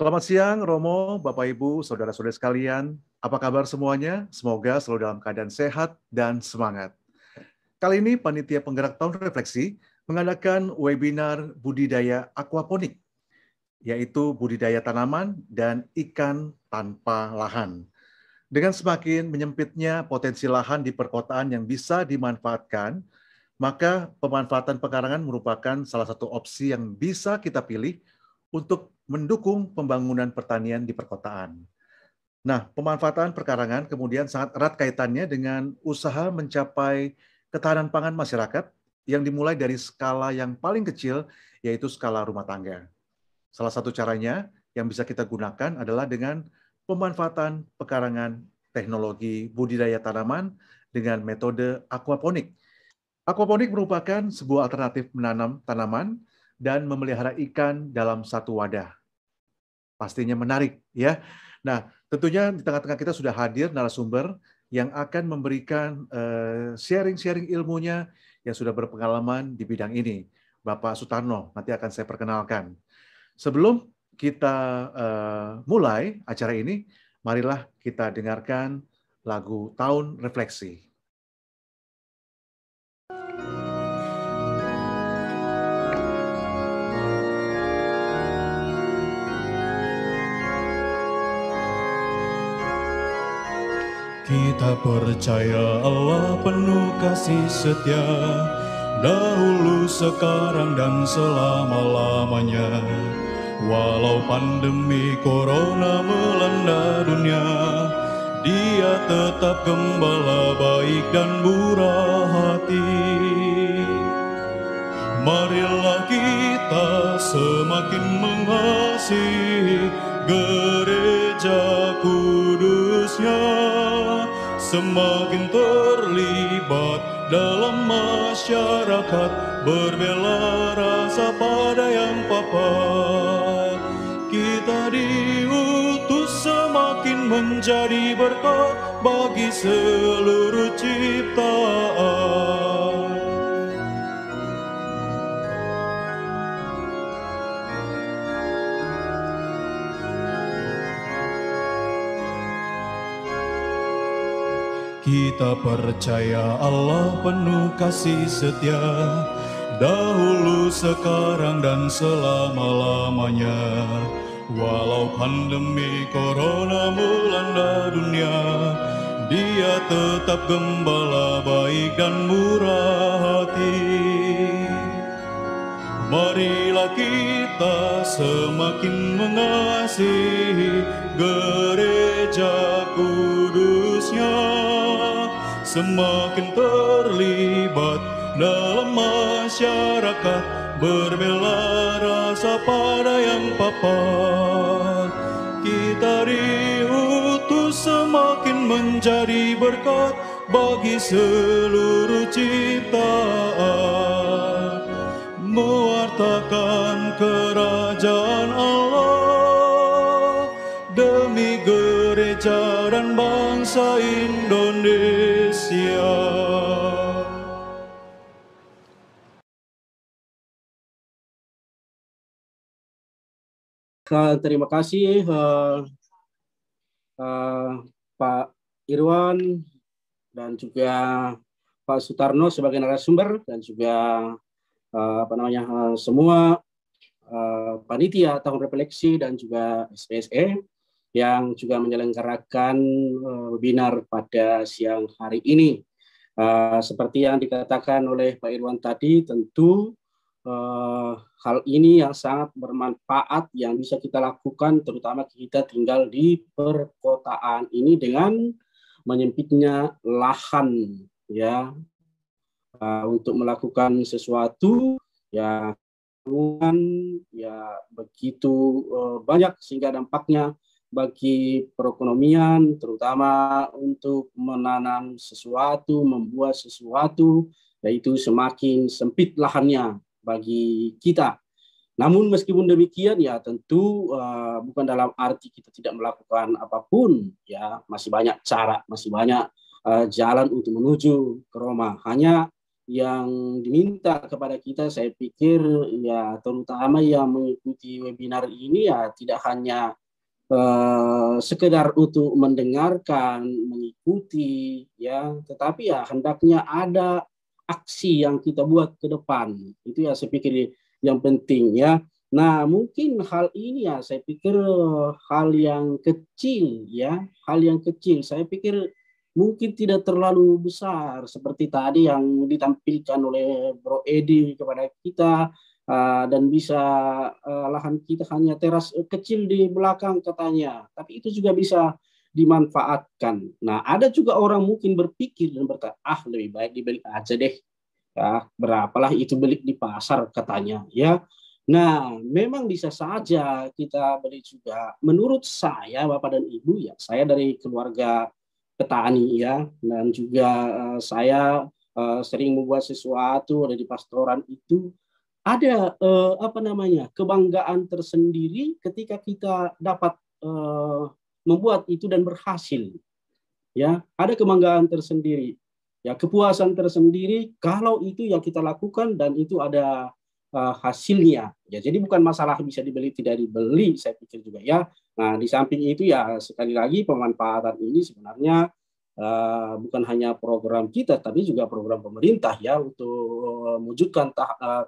Selamat siang, Romo, Bapak Ibu, saudara-saudara sekalian. Apa kabar semuanya? Semoga selalu dalam keadaan sehat dan semangat. Kali ini Panitia Penggerak Tahun Refleksi mengadakan webinar budidaya aquaponik, yaitu budidaya tanaman dan ikan tanpa lahan. Dengan semakin menyempitnya potensi lahan di perkotaan yang bisa dimanfaatkan, maka pemanfaatan pekarangan merupakan salah satu opsi yang bisa kita pilih untuk mendukung pembangunan pertanian di perkotaan. Nah, pemanfaatan perkarangan kemudian sangat erat kaitannya dengan usaha mencapai ketahanan pangan masyarakat yang dimulai dari skala yang paling kecil, yaitu skala rumah tangga. Salah satu caranya yang bisa kita gunakan adalah dengan pemanfaatan pekarangan teknologi budidaya tanaman dengan metode aquaponik. Aquaponik merupakan sebuah alternatif menanam tanaman dan memelihara ikan dalam satu wadah. Pastinya menarik, ya. Nah, tentunya di tengah-tengah kita sudah hadir narasumber yang akan memberikan sharing-sharing ilmunya yang sudah berpengalaman di bidang ini. Bapak Sutarno, nanti akan saya perkenalkan. Sebelum kita mulai acara ini, marilah kita dengarkan lagu Tahun Refleksi. Kita percaya Allah penuh kasih setia, dahulu, sekarang, dan selama-lamanya. Walau pandemi corona melanda dunia, Dia tetap gembala baik dan murah hati. Marilah kita semakin mengasihi gereja kudusnya, semakin terlibat dalam masyarakat, berbela rasa pada yang papa. Kita diutus semakin menjadi berkat bagi seluruh ciptaan. Kita percaya Allah penuh kasih setia, dahulu, sekarang, dan selama-lamanya. Walau pandemi corona melanda dunia, Dia tetap gembala baik dan murah hati. Marilah kita semakin mengasihi gereja kudusnya, semakin terlibat dalam masyarakat, berbela rasa pada yang papa. Kita diutus semakin menjadi berkat bagi seluruh ciptaan, mewartakan kerajaan Allah demi gereja dan bangsa Indonesia. Terima kasih Pak Irwan dan juga Pak Sutarno sebagai narasumber, dan juga semua panitia tahun refleksi dan juga SPSE yang juga menyelenggarakan webinar pada siang hari ini. Seperti yang dikatakan oleh Pak Irwan tadi, tentu hal ini yang sangat bermanfaat yang bisa kita lakukan, terutama kita tinggal di perkotaan ini dengan menyempitnya lahan, ya, untuk melakukan sesuatu ya begitu banyak, sehingga dampaknya bagi perekonomian, terutama untuk menanam sesuatu, membuat sesuatu, yaitu semakin sempit lahannya bagi kita. Namun meskipun demikian, ya tentu bukan dalam arti kita tidak melakukan apapun, ya masih banyak cara, masih banyak jalan untuk menuju ke Roma. Hanya yang diminta kepada kita, saya pikir ya terutama yang mengikuti webinar ini ya tidak hanya sekedar untuk mendengarkan, mengikuti, ya, tetapi ya hendaknya ada aksi yang kita buat ke depan. Itu ya saya pikir yang penting ya. Nah, mungkin hal ini ya saya pikir hal yang kecil ya, hal yang kecil. Saya pikir mungkin tidak terlalu besar seperti tadi yang ditampilkan oleh Bro Edi kepada kita, dan bisa lahan kita hanya teras kecil di belakang katanya, tapi itu juga bisa dimanfaatkan. Nah, ada juga orang mungkin berpikir dan berkata, lebih baik dibeli aja deh, ya berapalah itu beli di pasar katanya, ya. Nah, memang bisa saja kita beli juga. Menurut saya, Bapak dan Ibu, ya, saya dari keluarga petani, ya, dan juga saya sering membuat sesuatu ada di pastoran itu ada kebanggaan tersendiri ketika kita dapat membuat itu dan berhasil, ya, ada kebanggaan tersendiri, ya, kepuasan tersendiri kalau itu yang kita lakukan dan itu ada hasilnya, ya. Jadi bukan masalah bisa dibeli tidak dibeli, saya pikir juga, ya. Nah, di samping itu ya sekali lagi pemanfaatan ini sebenarnya bukan hanya program kita, tapi juga program pemerintah, ya, untuk mewujudkan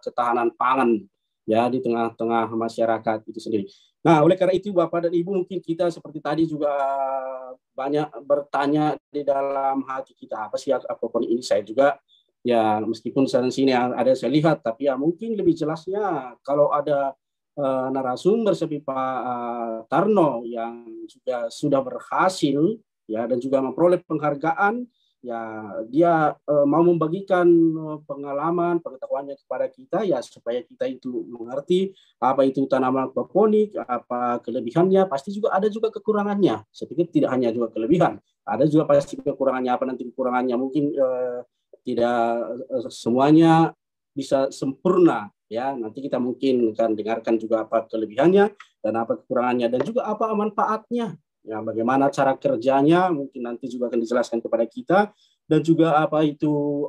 ketahanan pangan, ya, di tengah-tengah masyarakat itu sendiri. Nah, oleh karena itu Bapak dan Ibu, mungkin kita seperti tadi juga banyak bertanya di dalam hati kita, apa sih aquaponik ini? Saya juga ya meskipun sana sini ada saya lihat, tapi ya mungkin lebih jelasnya kalau ada narasumber seperti Pak Tarno yang juga sudah berhasil, ya, dan juga memperoleh penghargaan, ya, dia mau membagikan pengalaman, pengetahuannya kepada kita, ya, supaya kita itu mengerti apa itu tanaman aquaponik, apa kelebihannya, pasti juga ada juga kekurangannya. Saya pikir tidak hanya juga kelebihan, ada juga pasti kekurangannya. Apa nanti kekurangannya mungkin tidak semuanya bisa sempurna, ya. Nanti kita mungkin akan dengarkan juga apa kelebihannya dan apa kekurangannya dan juga apa manfaatnya. Ya, bagaimana cara kerjanya mungkin nanti juga akan dijelaskan kepada kita, dan juga apa itu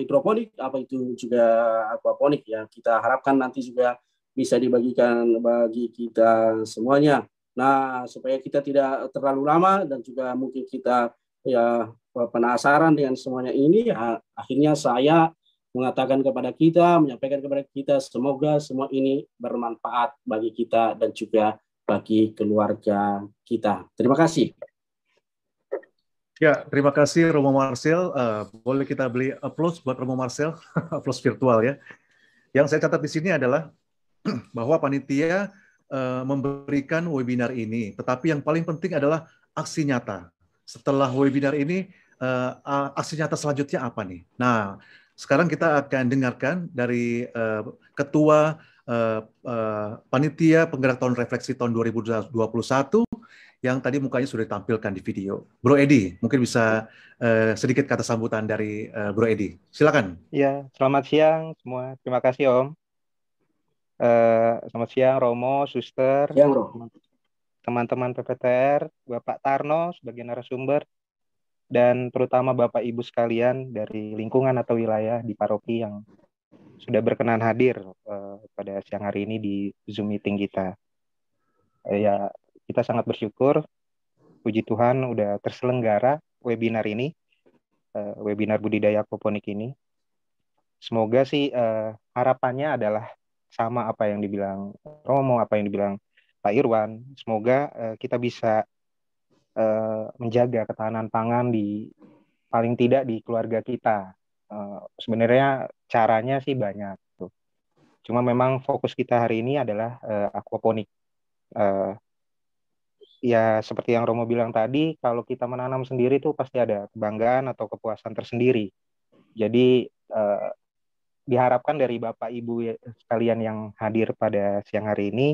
hidroponik, apa itu juga aquaponik, ya. Kita harapkan nanti juga bisa dibagikan bagi kita semuanya. Nah, supaya kita tidak terlalu lama dan juga mungkin kita ya penasaran dengan semuanya ini, ya, akhirnya saya mengatakan kepada kita, menyampaikan kepada kita, semoga semua ini bermanfaat bagi kita dan juga bagi keluarga kita. Terima kasih. Ya, terima kasih Romo Marcel. Boleh kita beli applause buat Romo Marcel, applause virtual, ya. Yang saya catat di sini adalah bahwa panitia memberikan webinar ini, tetapi yang paling penting adalah aksi nyata. Setelah webinar ini, aksi nyata selanjutnya apa nih? Nah, sekarang kita akan dengarkan dari Ketua Panitia Penggerak Tahun Refleksi tahun 2021 yang tadi mukanya sudah ditampilkan di video. Bro Edi, mungkin bisa sedikit kata sambutan dari Bro Edi. Silakan. Ya, selamat siang semua. Terima kasih Om. Selamat siang Romo, Suster, teman-teman PPTR, Bapak Tarno sebagai narasumber, dan terutama Bapak Ibu sekalian dari lingkungan atau wilayah di paroki yang sudah berkenan hadir pada siang hari ini di Zoom meeting kita. Ya, kita sangat bersyukur, puji Tuhan udah terselenggara webinar ini, webinar budidaya aquaponik ini. Semoga sih harapannya adalah sama apa yang dibilang Romo, apa yang dibilang Pak Irwan. Semoga kita bisa menjaga ketahanan pangan paling tidak di keluarga kita. Sebenarnya caranya sih banyak. Cuma memang fokus kita hari ini adalah aquaponik. Ya seperti yang Romo bilang tadi, kalau kita menanam sendiri tuh pasti ada kebanggaan atau kepuasan tersendiri. Jadi diharapkan dari Bapak Ibu sekalian yang hadir pada siang hari ini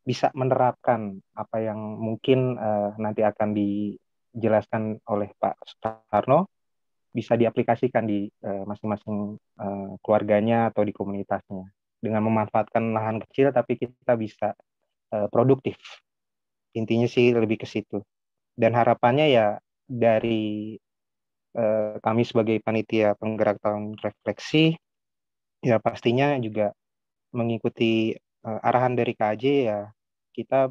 bisa menerapkan apa yang mungkin nanti akan dijelaskan oleh Pak Tarno, bisa diaplikasikan di masing-masing keluarganya atau di komunitasnya. Dengan memanfaatkan lahan kecil, tapi kita bisa produktif. Intinya sih lebih ke situ. Dan harapannya ya dari kami sebagai panitia penggerak tahun refleksi ya pastinya juga mengikuti arahan dari KJ ya kita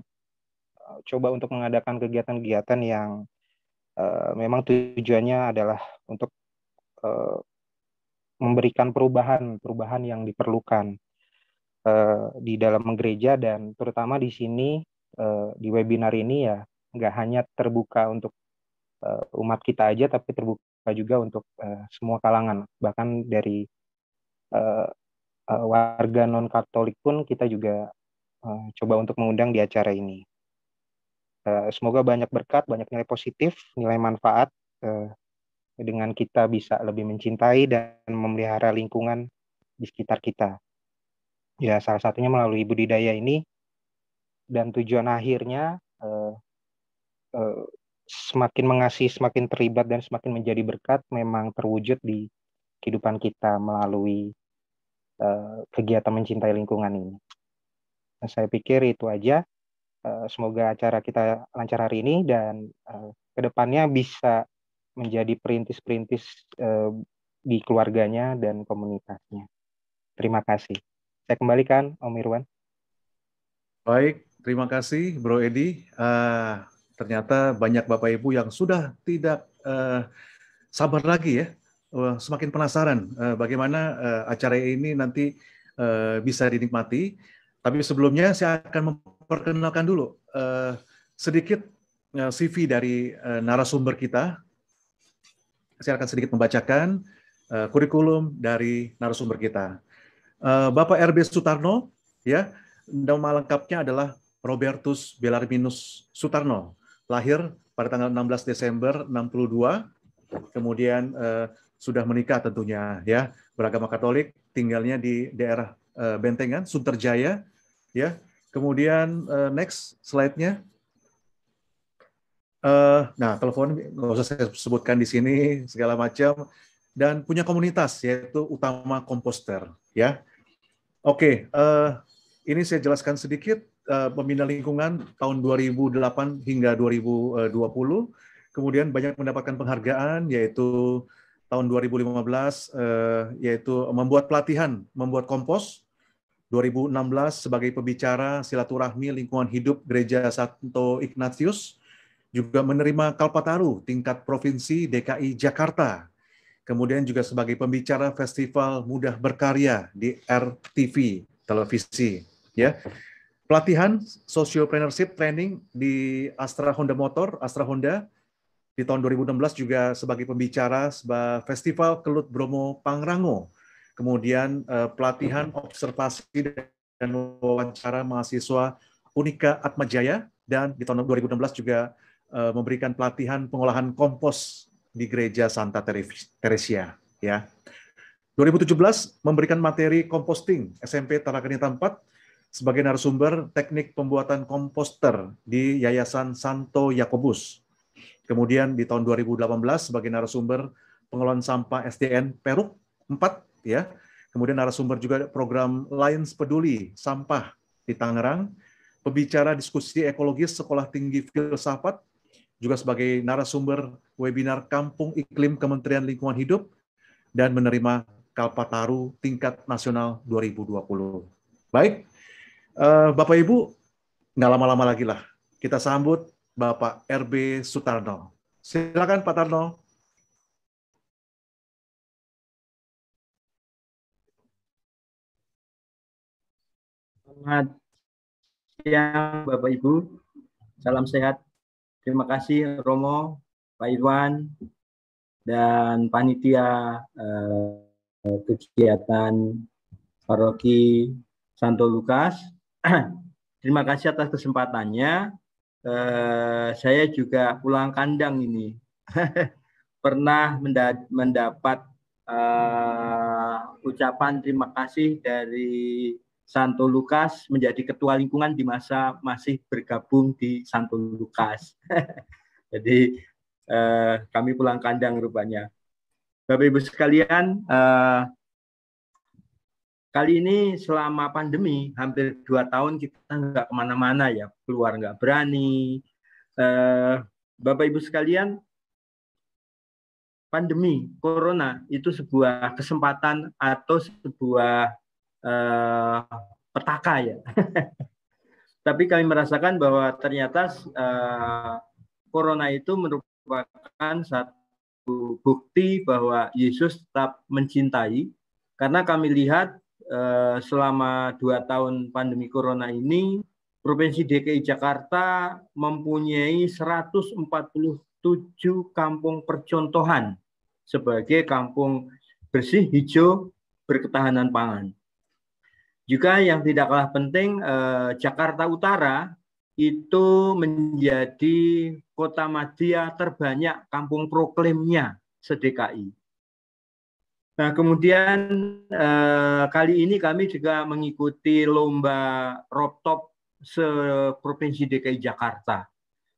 coba untuk mengadakan kegiatan-kegiatan yang memang tujuannya adalah untuk memberikan perubahan yang diperlukan di dalam gereja dan terutama di sini di webinar ini ya nggak hanya terbuka untuk umat kita aja tapi terbuka juga untuk semua kalangan bahkan dari warga non Katolik pun kita juga coba untuk mengundang di acara ini. Semoga banyak berkat, banyak nilai positif, nilai manfaat dengan kita bisa lebih mencintai dan memelihara lingkungan di sekitar kita. Ya, salah satunya melalui budidaya ini dan tujuan akhirnya semakin mengasihi, semakin terlibat dan semakin menjadi berkat memang terwujud di kehidupan kita melalui kegiatan mencintai lingkungan ini. Nah, saya pikir itu aja. Semoga acara kita lancar hari ini dan kedepannya bisa menjadi perintis-perintis di keluarganya dan komunitasnya. Terima kasih. Saya kembalikan Om Irwan. Baik, terima kasih Bro Edi. Ternyata banyak Bapak Ibu yang sudah tidak sabar lagi ya, semakin penasaran bagaimana acara ini nanti bisa dinikmati. Tapi sebelumnya saya akan memperkenalkan dulu sedikit CV dari narasumber kita. Saya akan sedikit membacakan kurikulum dari narasumber kita. Bapak RB Sutarno, ya, nama lengkapnya adalah Robertus Bellarminus Sutarno, lahir pada tanggal 16 Desember 62, kemudian sudah menikah tentunya, ya, beragama Katolik, tinggalnya di daerah Bentengan, Sunterjaya, ya. Kemudian next slide-nya. Nah, telepon nggak usah saya sebutkan di sini segala macam, dan punya komunitas yaitu Utama Komposter, ya. Oke, ini saya jelaskan sedikit pembina lingkungan tahun 2008 hingga 2020, kemudian banyak mendapatkan penghargaan yaitu tahun 2015 yaitu membuat pelatihan membuat kompos, 2016 sebagai pembicara silaturahmi lingkungan hidup Gereja Santo Ignatius, juga menerima Kalpataru tingkat Provinsi DKI Jakarta, kemudian juga sebagai pembicara Festival Mudah Berkarya di RTV televisi, ya. Pelatihan Sociopreneurship Training di Astra Honda Motor, Astra Honda, di tahun 2016 juga sebagai pembicara Festival Kelut Bromo Pangrango, kemudian pelatihan observasi dan wawancara mahasiswa Unika Atmajaya, dan di tahun 2016 juga memberikan pelatihan pengolahan kompos di Gereja Santa Teresia, ya. 2017 memberikan materi composting SMP Tarakanita 4 sebagai narasumber teknik pembuatan komposter di Yayasan Santo Yakobus. Kemudian di tahun 2018 sebagai narasumber pengelolaan sampah SDN Peruk 4, ya. Kemudian narasumber juga program Lions Peduli Sampah di Tangerang, pembicara diskusi ekologis Sekolah Tinggi Filsafat, juga sebagai narasumber webinar Kampung Iklim Kementerian Lingkungan Hidup, dan menerima Kalpataru tingkat nasional 2020. Baik, Bapak Ibu, nggak lama-lama lagi lah. Kita sambut Bapak RB Sutarno. Silakan Pak Tarno. Selamat siang Bapak Ibu, salam sehat. Terima kasih Romo, Pak Irwan, dan panitia kegiatan Paroki Santo Lukas. Terima kasih atas kesempatannya. Saya juga pulang kandang ini. Pernah mendapat ucapan terima kasih dari Santo Lukas menjadi ketua lingkungan di masa masih bergabung di Santo Lukas. Jadi kami pulang kandang rupanya. Bapak Ibu sekalian, kali ini selama pandemi hampir 2 tahun kita nggak kemana-mana ya, keluar nggak berani. Bapak Ibu sekalian, pandemi corona itu sebuah kesempatan atau sebuah petaka ya. Tapi kami merasakan bahwa ternyata corona itu merupakan satu bukti bahwa Yesus tetap mencintai, karena kami lihat selama 2 tahun pandemi corona ini, Provinsi DKI Jakarta mempunyai 147 kampung percontohan sebagai kampung bersih, hijau, berketahanan pangan. Juga yang tidak kalah penting, Jakarta Utara itu menjadi kota madya terbanyak kampung proklamnya se-DKI. Nah, kemudian kali ini kami juga mengikuti lomba rooftop se-Provinsi DKI Jakarta.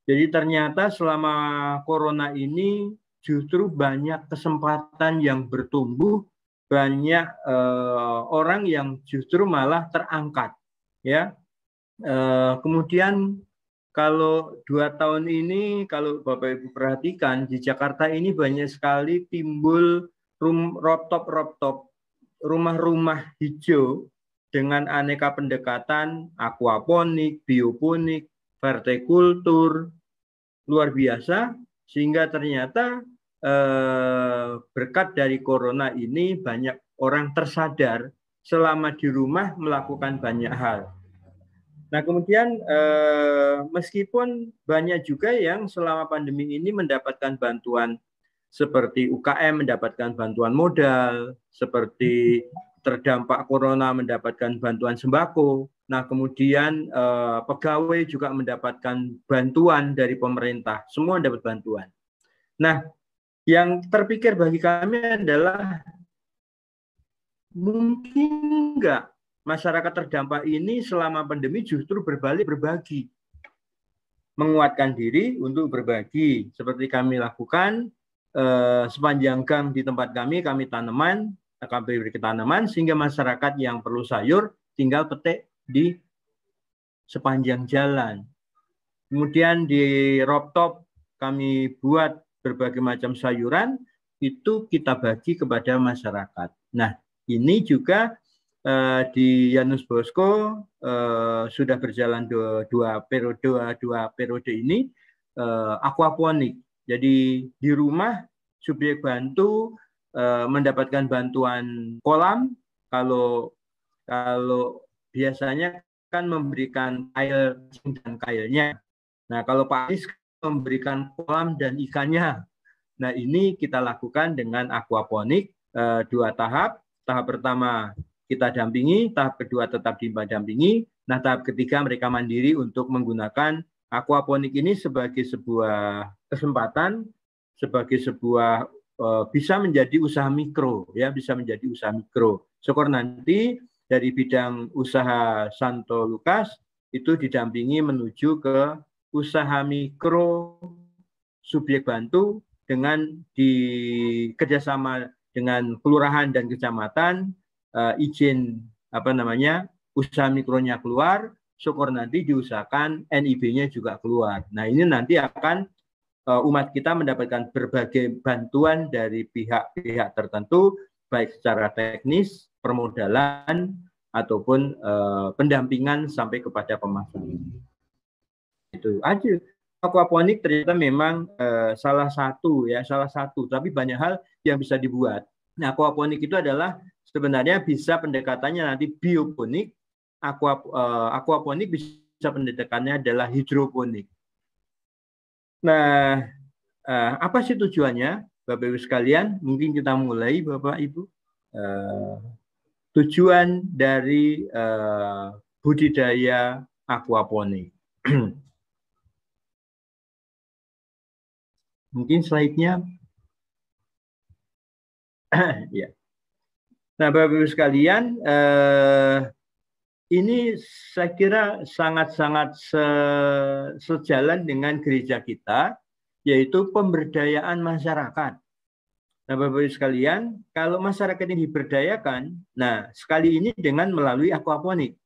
Jadi ternyata selama corona ini justru banyak kesempatan yang bertumbuh, banyak orang yang justru malah terangkat, ya. Kemudian kalau 2 tahun ini, kalau Bapak Ibu perhatikan, di Jakarta ini banyak sekali timbul rooftop, rumah-rumah hijau dengan aneka pendekatan aquaponik, bioponik, vertikultur, luar biasa, sehingga ternyata berkat dari corona ini banyak orang tersadar selama di rumah melakukan banyak hal. Nah, kemudian meskipun banyak juga yang selama pandemi ini mendapatkan bantuan seperti UKM mendapatkan bantuan modal, seperti terdampak corona mendapatkan bantuan sembako. Nah, kemudian pegawai juga mendapatkan bantuan dari pemerintah, semua dapat bantuan. Nah, yang terpikir bagi kami adalah mungkin enggak masyarakat terdampak ini selama pandemi justru berbalik berbagi. Menguatkan diri untuk berbagi. Seperti kami lakukan sepanjang gang di tempat kami tanaman, kami beri tanaman sehingga masyarakat yang perlu sayur tinggal petik di sepanjang jalan. Kemudian di rooftop kami buat berbagai macam sayuran, itu kita bagi kepada masyarakat. Nah, ini juga di Janus Bosco sudah berjalan dua periode ini aquaponik. Jadi di rumah subjek bantu mendapatkan bantuan kolam. Kalau biasanya kan memberikan air dan kailnya. Nah, kalau Pak Anies memberikan kolam dan ikannya. Nah, ini kita lakukan dengan aquaponik 2 tahap. Tahap pertama kita dampingi, tahap kedua tetap didampingi. Nah, tahap ketiga mereka mandiri untuk menggunakan aquaponik ini sebagai sebuah kesempatan, sebagai sebuah bisa menjadi usaha mikro, ya, bisa menjadi usaha mikro. Syukur nanti dari bidang usaha Santo Lukas itu didampingi menuju ke usaha mikro subjek bantu dengan di kerjasama dengan kelurahan dan kecamatan, izin usaha mikronya keluar, syukur nanti diusahakan NIB-nya juga keluar. Nah, ini nanti akan umat kita mendapatkan berbagai bantuan dari pihak-pihak tertentu, baik secara teknis, permodalan, ataupun pendampingan sampai kepada pemasaran. Itu aja. Aquaponik ternyata memang salah satu, tapi banyak hal yang bisa dibuat. Nah, aquaponik itu adalah sebenarnya bisa pendekatannya nanti bioponik, aquaponik bisa pendekatannya adalah hidroponik. Nah, apa sih tujuannya, Bapak Ibu sekalian? Mungkin kita mulai, Bapak Ibu. Tujuan dari budidaya aquaponik. Mungkin slide-nya. Ya. Nah, Bapak Ibu sekalian, ini saya kira sangat-sangat sejalan dengan gereja kita, yaitu pemberdayaan masyarakat. Nah, Bapak Ibu sekalian, kalau masyarakat ini diberdayakan, nah sekali ini dengan melalui aquaponik.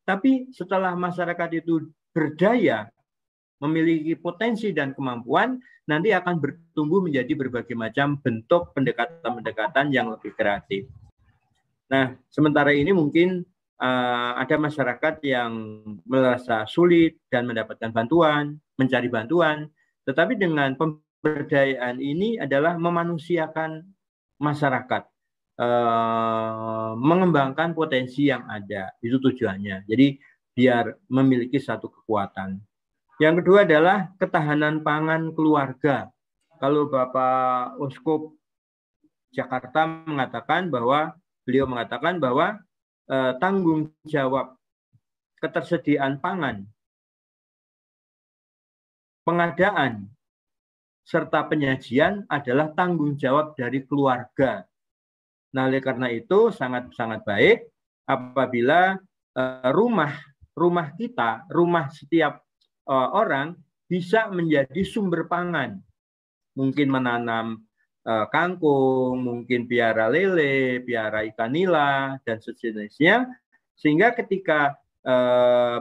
Tapi setelah masyarakat itu berdaya, memiliki potensi dan kemampuan, nanti akan bertumbuh menjadi berbagai macam bentuk pendekatan-pendekatan yang lebih kreatif. Nah, sementara ini mungkin ada masyarakat yang merasa sulit dan mendapatkan bantuan, mencari bantuan, tetapi dengan pemberdayaan ini adalah memanusiakan masyarakat, mengembangkan potensi yang ada, itu tujuannya. Jadi biar memiliki satu kekuatan. Yang kedua adalah ketahanan pangan keluarga. Kalau Bapak Uskup Jakarta mengatakan bahwa tanggung jawab ketersediaan pangan, pengadaan, serta penyajian adalah tanggung jawab dari keluarga. Nah, oleh karena itu sangat-sangat baik apabila rumah kita, rumah setiap orang bisa menjadi sumber pangan. Mungkin menanam kangkung, mungkin piara lele, piara ikan nila, dan sejenisnya. Sehingga ketika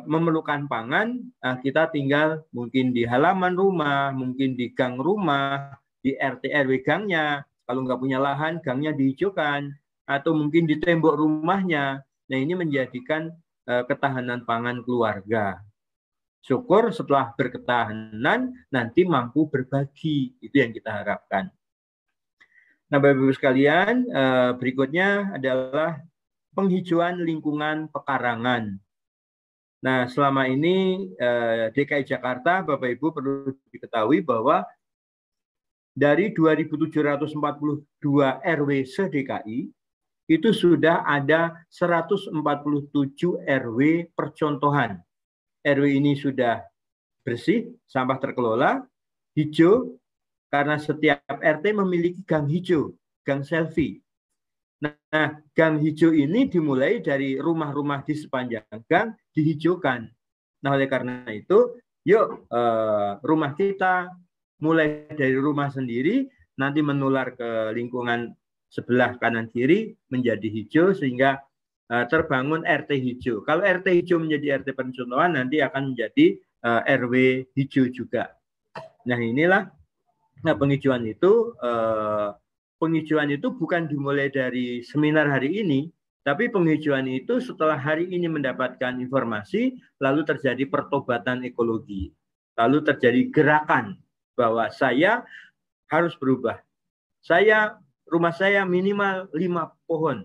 memerlukan pangan, kita tinggal mungkin di halaman rumah, mungkin di gang rumah, di RT RW gangnya. Kalau nggak punya lahan, gangnya dihijaukan. Atau mungkin di tembok rumahnya. Nah, ini menjadikan ketahanan pangan keluarga. Syukur setelah berketahanan, nanti mampu berbagi. Itu yang kita harapkan. Nah, Bapak-Ibu sekalian, berikutnya adalah penghijauan lingkungan pekarangan. Nah, selama ini DKI Jakarta, Bapak-Ibu perlu diketahui bahwa dari 2.742 RW se-DKI, itu sudah ada 147 RW percontohan. RW ini sudah bersih, sampah terkelola, hijau, karena setiap RT memiliki gang hijau, gang selfie. Nah, gang hijau ini dimulai dari rumah-rumah di sepanjang gang dihijaukan. Nah, oleh karena itu, yuk rumah kita mulai dari rumah sendiri, nanti menular ke lingkungan sebelah kanan kiri menjadi hijau sehingga terbangun RT hijau. Kalau RT hijau menjadi RT percontohan, nanti akan menjadi RW hijau juga. Nah, inilah penghijauan itu bukan dimulai dari seminar hari ini, tapi penghijauan itu setelah hari ini mendapatkan informasi, lalu terjadi pertobatan ekologi. Lalu terjadi gerakan bahwa saya harus berubah. Rumah saya minimal 5 pohon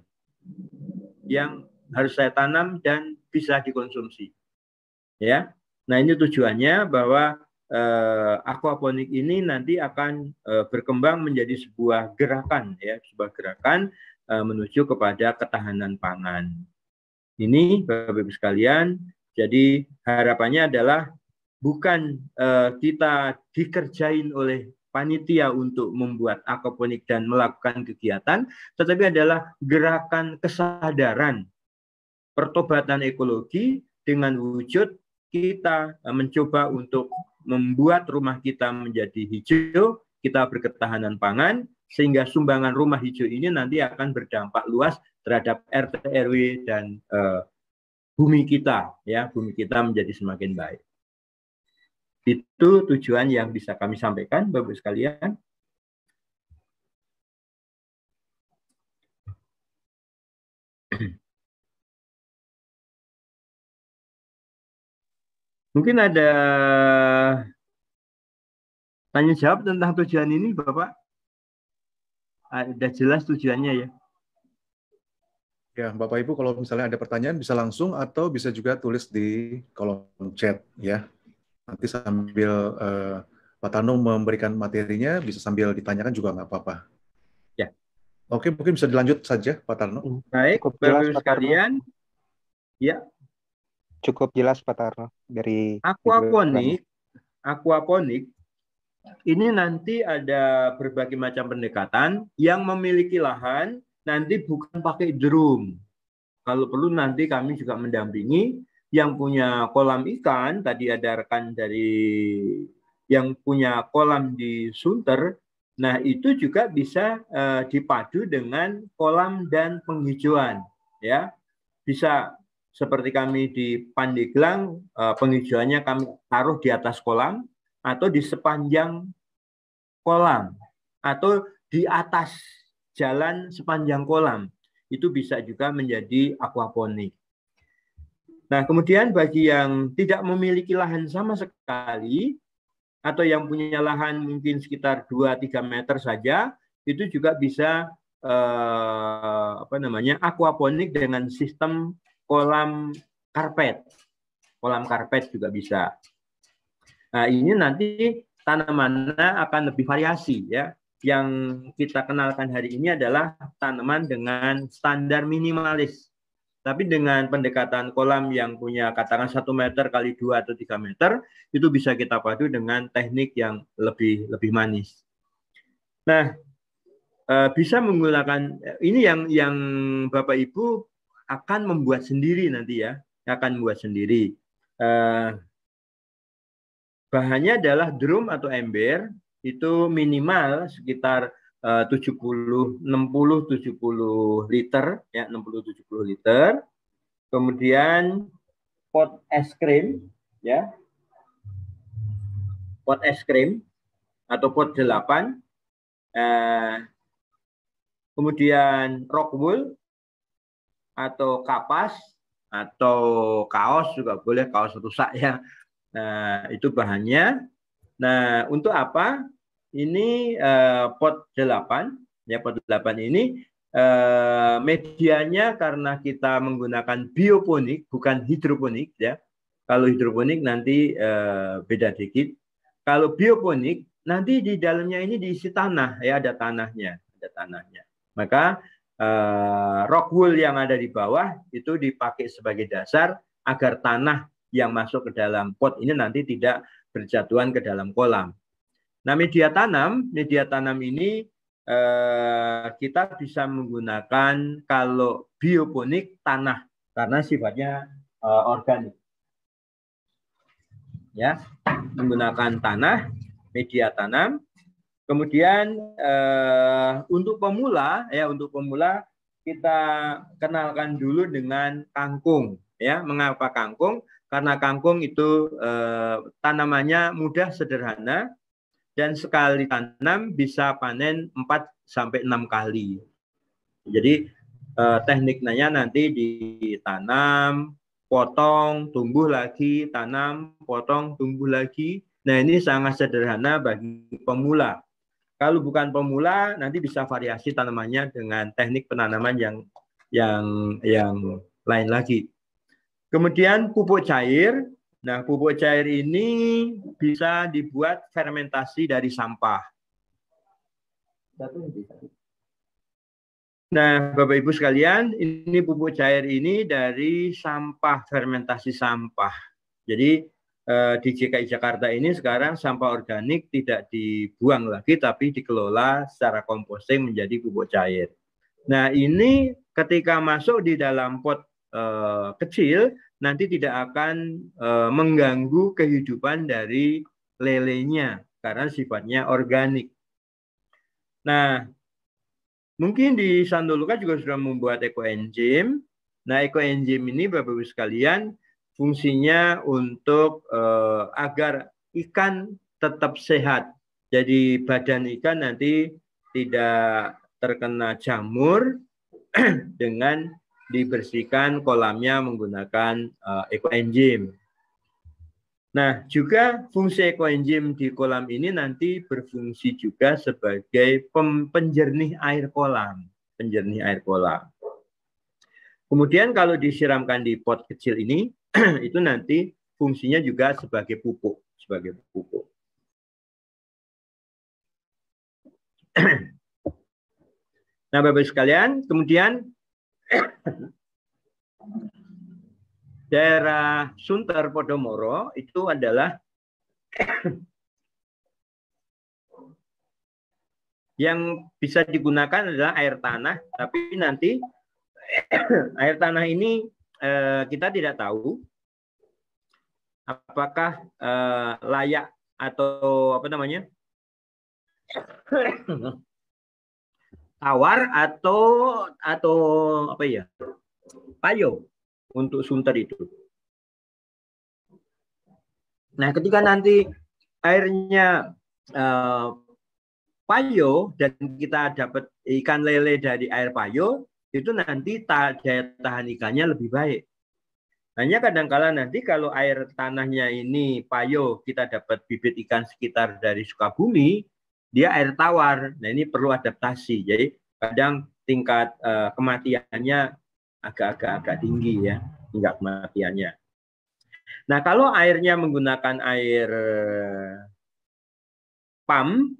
yang harus saya tanam dan bisa dikonsumsi. Ya. Nah, ini tujuannya bahwa aquaponik ini nanti akan berkembang menjadi sebuah gerakan, ya, sebuah gerakan menuju kepada ketahanan pangan. Ini Bapak-Ibu sekalian, jadi harapannya adalah bukan kita dikerjain oleh panitia untuk membuat aquaponik dan melakukan kegiatan, tetapi adalah gerakan kesadaran pertobatan ekologi dengan wujud kita mencoba untuk membuat rumah kita menjadi hijau, kita berketahanan pangan, sehingga sumbangan rumah hijau ini nanti akan berdampak luas terhadap RT RW dan bumi kita, ya, bumi kita menjadi semakin baik. Itu tujuan yang bisa kami sampaikan, Bapak sekalian. Mungkin ada tanya jawab tentang tujuan ini, Bapak? Sudah jelas tujuannya ya? Ya, Bapak Ibu kalau misalnya ada pertanyaan bisa langsung atau bisa juga tulis di kolom chat ya. Nanti sambil Pak Tarno memberikan materinya bisa sambil ditanyakan juga nggak apa-apa. Ya. Oke, mungkin bisa dilanjut saja Pak Tarno. Baik, Bapak Ibu sekalian. Ya. Cukup jelas Pak Tarno dari aquaponik ini nanti ada berbagai macam pendekatan yang memiliki lahan, nanti bukan pakai drum. Kalau perlu nanti kami juga mendampingi yang punya kolam ikan, tadi ada rekan dari yang punya kolam di Sunter, nah itu juga bisa dipadu dengan kolam dan penghijauan, ya. Bisa seperti kami di Pandeglang, penghijauannya kami taruh di atas kolam atau di sepanjang kolam atau di atas jalan sepanjang kolam. Itu bisa juga menjadi aquaponik. Nah, kemudian bagi yang tidak memiliki lahan sama sekali atau yang punya lahan mungkin sekitar 2-3 meter saja, itu juga bisa aquaponik dengan sistem kolam karpet. Kolam karpet juga bisa. Nah, ini nanti tanamannya akan lebih variasi ya. Yang kita kenalkan hari ini adalah tanaman dengan standar minimalis. Tapi dengan pendekatan kolam yang punya katakan 1 meter kali 2 atau 3 meter, itu bisa kita padu dengan teknik yang lebih manis. Nah, bisa menggunakan ini yang Bapak Ibu akan membuat sendiri nanti ya, akan membuat sendiri. Bahannya adalah drum atau ember, itu minimal sekitar 60-70 liter, ya 60-70 liter. Kemudian pot es krim, ya, pot es krim atau pot 8. Kemudian rock wool atau kapas atau kaos juga boleh, kaos rusak ya. Nah, itu bahannya. Nah, untuk apa? Ini pot 8, ya pot 8 ini medianya karena kita menggunakan bioponik bukan hidroponik ya. Kalau hidroponik nanti beda dikit. Kalau bioponik nanti di dalamnya ini diisi tanah ya, ada tanahnya. Maka rock wool yang ada di bawah itu dipakai sebagai dasar agar tanah yang masuk ke dalam pot ini nanti tidak berjatuhan ke dalam kolam. Nah, media tanam ini kita bisa menggunakan kalau bioponik tanah karena sifatnya organik. Ya, menggunakan tanah, media tanam. Kemudian untuk pemula kita kenalkan dulu dengan kangkung ya. Mengapa kangkung? Karena kangkung itu tanamannya mudah, sederhana, dan sekali tanam bisa panen 4-6 kali. Jadi tekniknya nanti ditanam, potong, tumbuh lagi, tanam, potong, tumbuh lagi. Nah, ini sangat sederhana bagi pemula. Kalau bukan pemula, nanti bisa variasi tanamannya dengan teknik penanaman yang lain lagi. Kemudian pupuk cair. Nah, pupuk cair ini bisa dibuat fermentasi dari sampah. Nah, Bapak Ibu sekalian, ini pupuk cair ini dari sampah, fermentasi sampah. Jadi di DKI Jakarta ini sekarang sampah organik tidak dibuang lagi, tapi dikelola secara composting menjadi pupuk cair. Nah, ini ketika masuk di dalam pot kecil, nanti tidak akan mengganggu kehidupan dari lelenya karena sifatnya organik. Nah, mungkin di Santo Lukas juga sudah membuat ekoenzim. Nah, ekoenzim ini Bapak Ibu sekalian fungsinya untuk agar ikan tetap sehat. Jadi badan ikan nanti tidak terkena jamur dengan dibersihkan kolamnya menggunakan ekoenzim. Nah, juga fungsi ekoenzim di kolam ini nanti berfungsi juga sebagai penjernih air kolam. Kemudian kalau disiramkan di pot kecil ini, itu nanti fungsinya juga sebagai pupuk. Nah, Bapak sekalian, kemudian daerah Sunter Podomoro itu adalah yang bisa digunakan adalah air tanah, tapi nanti air tanah ini kita tidak tahu apakah layak atau tawar atau payo. untuk sunter itu. Nah, ketika nanti airnya payo dan kita dapat ikan lele dari air payo, itu nanti daya tahan ikannya lebih baik. Hanya kadang-kala nanti kalau air tanahnya ini payo, kita dapat bibit ikan sekitar dari Sukabumi, dia air tawar. Nah, ini perlu adaptasi. Jadi kadang tingkat kematiannya agak tinggi ya, tingkat kematiannya. Nah, kalau airnya menggunakan air pam,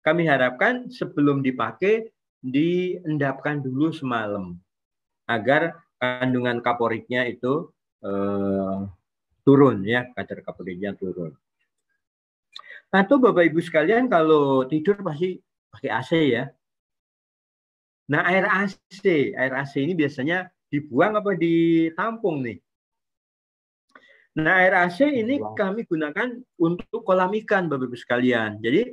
kami harapkan sebelum dipakai diendapkan dulu semalam agar kandungan kaporiknya itu turun ya, kadar kaporiknya turun. Atau Bapak Ibu sekalian kalau tidur pasti pakai AC ya. Nah, air AC ini biasanya dibuang apa ditampung nih? Nah, air AC ini kami gunakan untuk kolam ikan, Bapak Ibu sekalian. Jadi,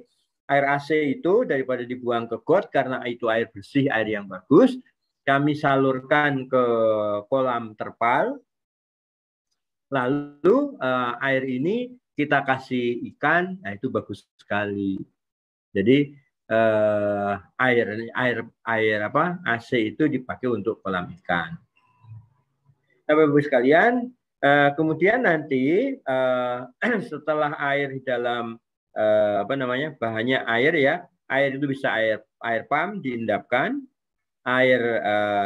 air AC itu daripada dibuang ke got karena itu air bersih, air yang bagus, kami salurkan ke kolam terpal. Lalu air ini kita kasih ikan, nah itu bagus sekali. Jadi air AC itu dipakai untuk kolam ikan. Nah, Bapak Ibu sekalian, kemudian nanti setelah air di dalam bahannya air ya, air itu bisa air pam diendapkan, air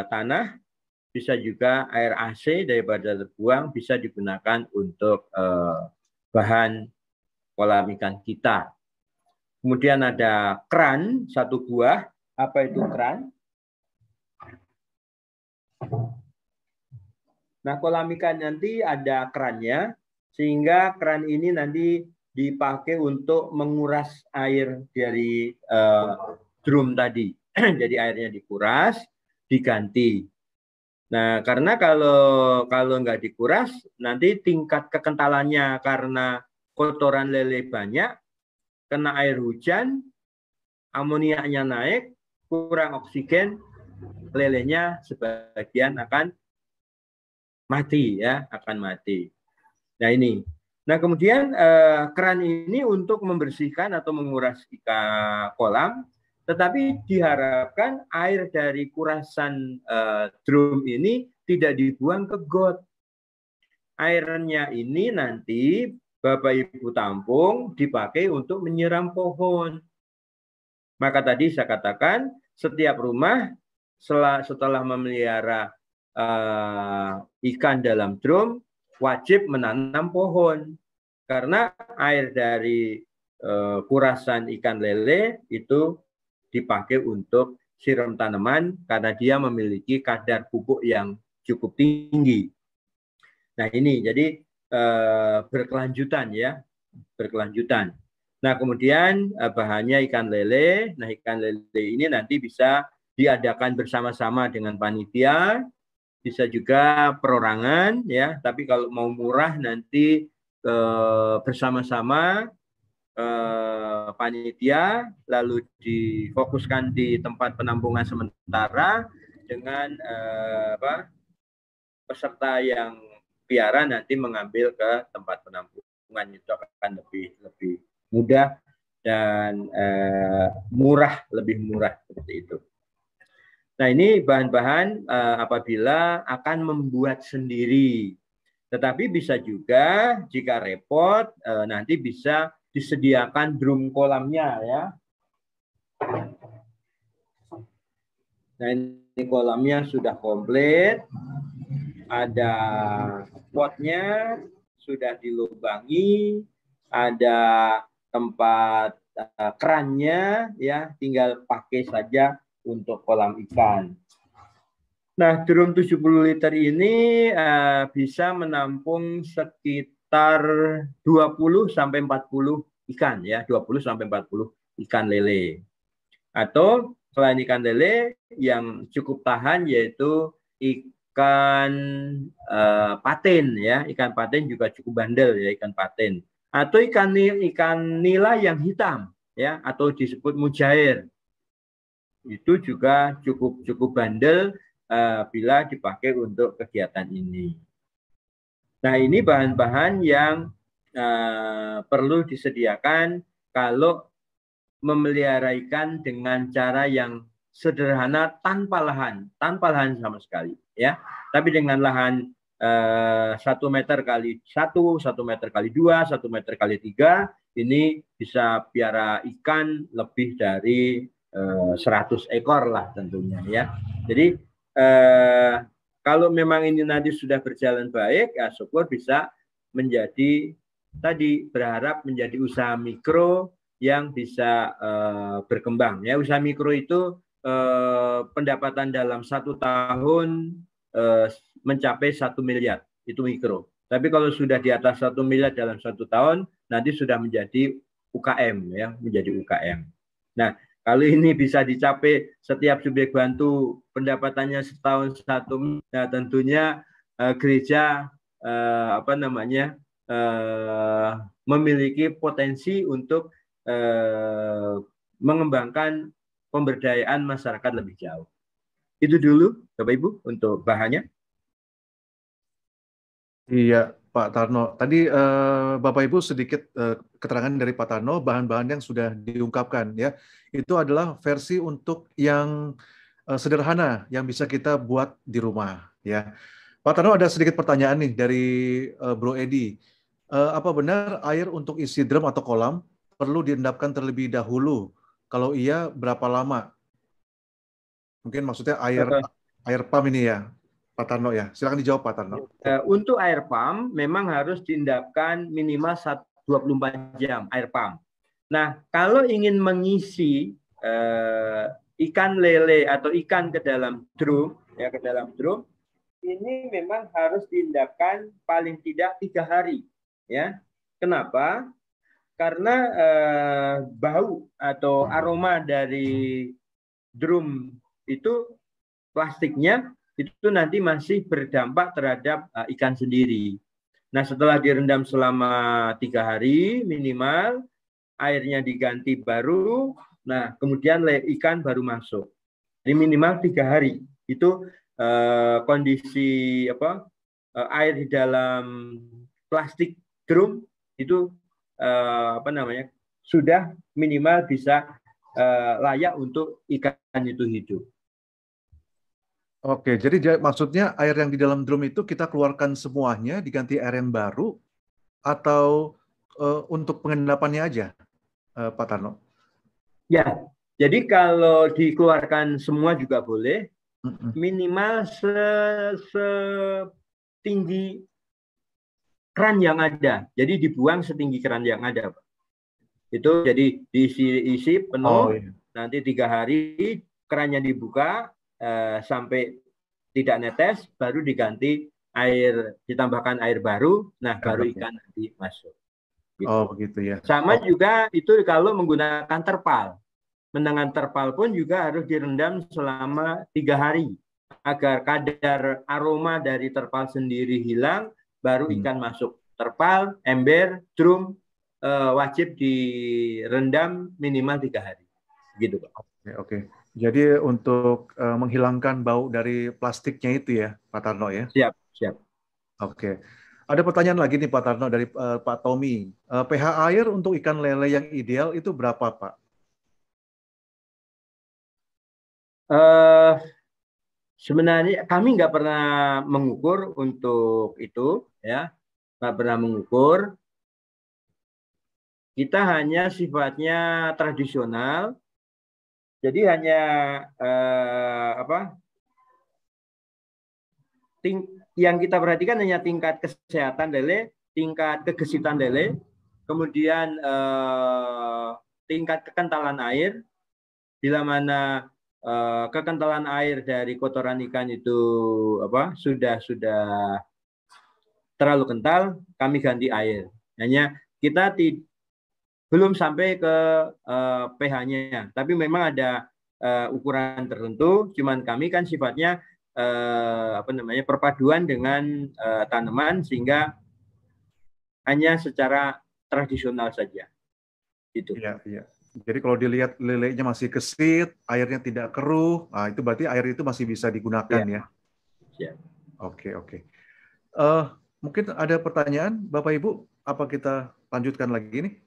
tanah, bisa juga air AC daripada terbuang bisa digunakan untuk bahan kolam ikan kita. Kemudian ada keran satu buah. Apa itu keran? Nah, kolam ikan nanti ada kerannya, sehingga keran ini nanti dipakai untuk menguras air dari drum tadi. Jadi airnya dikuras, diganti. Nah, karena kalau nggak dikuras, nanti tingkat kekentalannya karena kotoran lele banyak, kena air hujan, amoniaknya naik, kurang oksigen, lelenya sebagian akan mati ya, akan mati. Nah, ini. Nah, kemudian keran ini untuk membersihkan atau menguras ikan kolam, tetapi diharapkan air dari kurasan drum ini tidak dibuang ke got. Airnya ini nanti Bapak Ibu tampung dipakai untuk menyiram pohon. Maka tadi saya katakan setiap rumah setelah memelihara ikan dalam drum wajib menanam pohon. Karena air dari kurasan ikan lele itu dipakai untuk siram tanaman karena dia memiliki kadar pupuk yang cukup tinggi. Nah, ini jadi berkelanjutan ya, berkelanjutan. Nah, kemudian bahannya ikan lele. Nah, ikan lele ini nanti bisa diadakan bersama-sama dengan panitia, bisa juga perorangan ya. Tapi kalau mau murah nanti bersama-sama panitia, lalu difokuskan di tempat penampungan sementara dengan peserta yang piara nanti mengambil ke tempat penampungan. Itu akan lebih mudah dan murah, lebih murah seperti itu. Nah, ini bahan-bahan apabila akan membuat sendiri. Tetapi bisa juga jika repot nanti bisa disediakan drum kolamnya ya. Nah, ini kolamnya sudah komplit. Ada potnya sudah dilubangi, ada tempat kerannya ya, tinggal pakai saja untuk kolam ikan. Nah, drum 70 liter ini bisa menampung sekitar 20 sampai 40 ikan ya, 20 sampai 40 ikan lele. Atau selain ikan lele yang cukup tahan yaitu ikan patin ya, ikan patin juga cukup bandel ya, ikan patin. Atau ikan nila yang hitam ya, atau disebut mujair. Itu juga cukup bandel bila dipakai untuk kegiatan ini. Nah, ini bahan-bahan yang perlu disediakan kalau memelihara ikan dengan cara yang sederhana tanpa lahan sama sekali, ya. Tapi dengan lahan 1 meter kali 1, 1 meter kali 2, 1 meter kali 3, ini bisa piara ikan lebih dari 100 ekor lah tentunya, ya. Jadi kalau memang ini nanti sudah berjalan baik, ya syukur bisa menjadi tadi, berharap menjadi usaha mikro yang bisa berkembang. Ya, usaha mikro itu pendapatan dalam 1 tahun mencapai 1 miliar, itu mikro. Tapi kalau sudah di atas 1 miliar dalam 1 tahun, nanti sudah menjadi UKM, ya, menjadi UKM. Nah, kalau ini bisa dicapai setiap subjek bantu pendapatannya setahun 1, nah tentunya gereja memiliki potensi untuk mengembangkan pemberdayaan masyarakat lebih jauh. Itu dulu, Bapak Ibu, untuk bahannya. Iya, Pak Tarno. Tadi Bapak Ibu sedikit keterangan dari Pak Tarno, bahan-bahan yang sudah diungkapkan, ya. Itu adalah versi untuk yang sederhana yang bisa kita buat di rumah, ya. Pak Tarno, ada sedikit pertanyaan nih dari Bro Edi. Apa benar air untuk isi drum atau kolam perlu diendapkan terlebih dahulu? Kalau iya, berapa lama? Mungkin maksudnya air pump ini ya, Pak Tarno, ya. Silakan dijawab, Pak Tarno. Untuk air pump memang harus diendapkan minimal 24 jam air pump. Nah, kalau ingin mengisi ikan lele atau ikan ke dalam drum, ya, ke dalam drum, ini memang harus diendapkan paling tidak 3 hari, ya. Kenapa? Karena bau atau aroma dari drum itu, plastiknya itu nanti masih berdampak terhadap ikan sendiri. Nah, setelah direndam selama 3 hari minimal, airnya diganti baru, nah kemudian ikan baru masuk. Jadi minimal 3 hari. Itu kondisi air di dalam plastik drum itu sudah minimal bisa layak untuk ikan itu hidup. Oke, jadi maksudnya air yang di dalam drum itu kita keluarkan semuanya, diganti air yang baru, atau untuk pengendapannya aja, Pak Tarno? Ya, jadi kalau dikeluarkan semua juga boleh, minimal setinggi keran yang ada. Jadi dibuang setinggi keran yang ada, Pak. Itu jadi diisi penuh, nanti 3 hari kerannya dibuka sampai tidak netes, baru diganti air, ditambahkan air baru, nah baru ikan nanti masuk. Gitu. Oh begitu ya. Sama juga itu kalau menggunakan terpal. Dengan terpal pun juga harus direndam selama 3 hari agar kadar aroma dari terpal sendiri hilang, baru ikan masuk. Terpal, ember, drum wajib direndam minimal 3 hari. Gitu, Pak. Oke. Jadi untuk menghilangkan bau dari plastiknya itu ya, Pak Tarno ya? Siap. Oke. Ada pertanyaan lagi nih Pak Tarno dari Pak Tommy. pH air untuk ikan lele yang ideal itu berapa, Pak? Sebenarnya kami nggak pernah mengukur untuk itu, ya, nggak pernah mengukur. Kita hanya sifatnya tradisional. Jadi hanya yang kita perhatikan hanya tingkat kesehatan lele, tingkat kegesitan lele, kemudian tingkat kekentalan air. Bila mana kekentalan air dari kotoran ikan itu sudah terlalu kental, kami ganti air. Hanya kita belum sampai ke pH-nya, tapi memang ada ukuran tertentu. Cuman kami kan sifatnya perpaduan dengan tanaman, sehingga hanya secara tradisional saja. Itu. Iya. Jadi kalau dilihat lelenya masih kesit, airnya tidak keruh, nah itu berarti air itu masih bisa digunakan ya. Ya. Oke, oke. Mungkin ada pertanyaan, Bapak Ibu, apa kita lanjutkan lagi nih?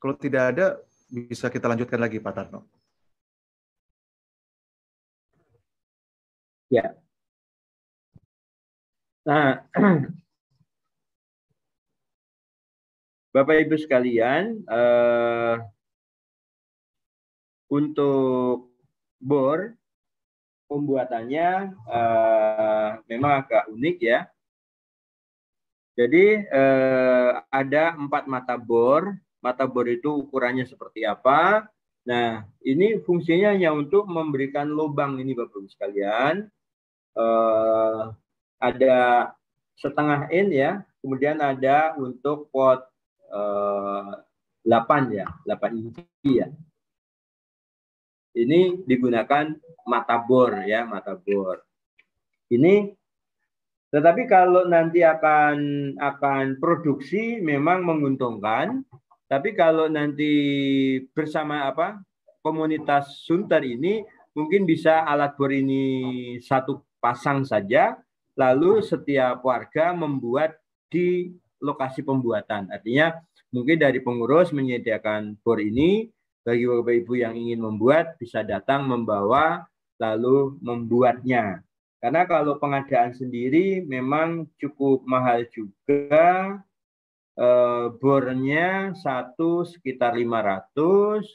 Kalau tidak ada, bisa kita lanjutkan lagi, Pak Tarno. Ya. Nah, Bapak Ibu sekalian, untuk bor pembuatannya memang agak unik ya. Jadi ada 4 mata bor. Mata bor itu ukurannya seperti apa? Nah, ini fungsinya hanya untuk memberikan lubang ini Bapak Ibu sekalian. Ada setengah in ya, kemudian ada untuk pot 8 ya, 8 inci ya. Ini digunakan mata bor ya, mata bor. Ini tetapi kalau nanti akan produksi memang menguntungkan, tapi kalau nanti bersama komunitas Sunter ini mungkin bisa alat bor ini satu pasang saja, lalu setiap warga membuat di lokasi pembuatan. Artinya mungkin dari pengurus menyediakan bor ini, bagi Bapak Ibu yang ingin membuat bisa datang membawa lalu membuatnya. Karena kalau pengadaan sendiri memang cukup mahal juga, bornya satu sekitar 500,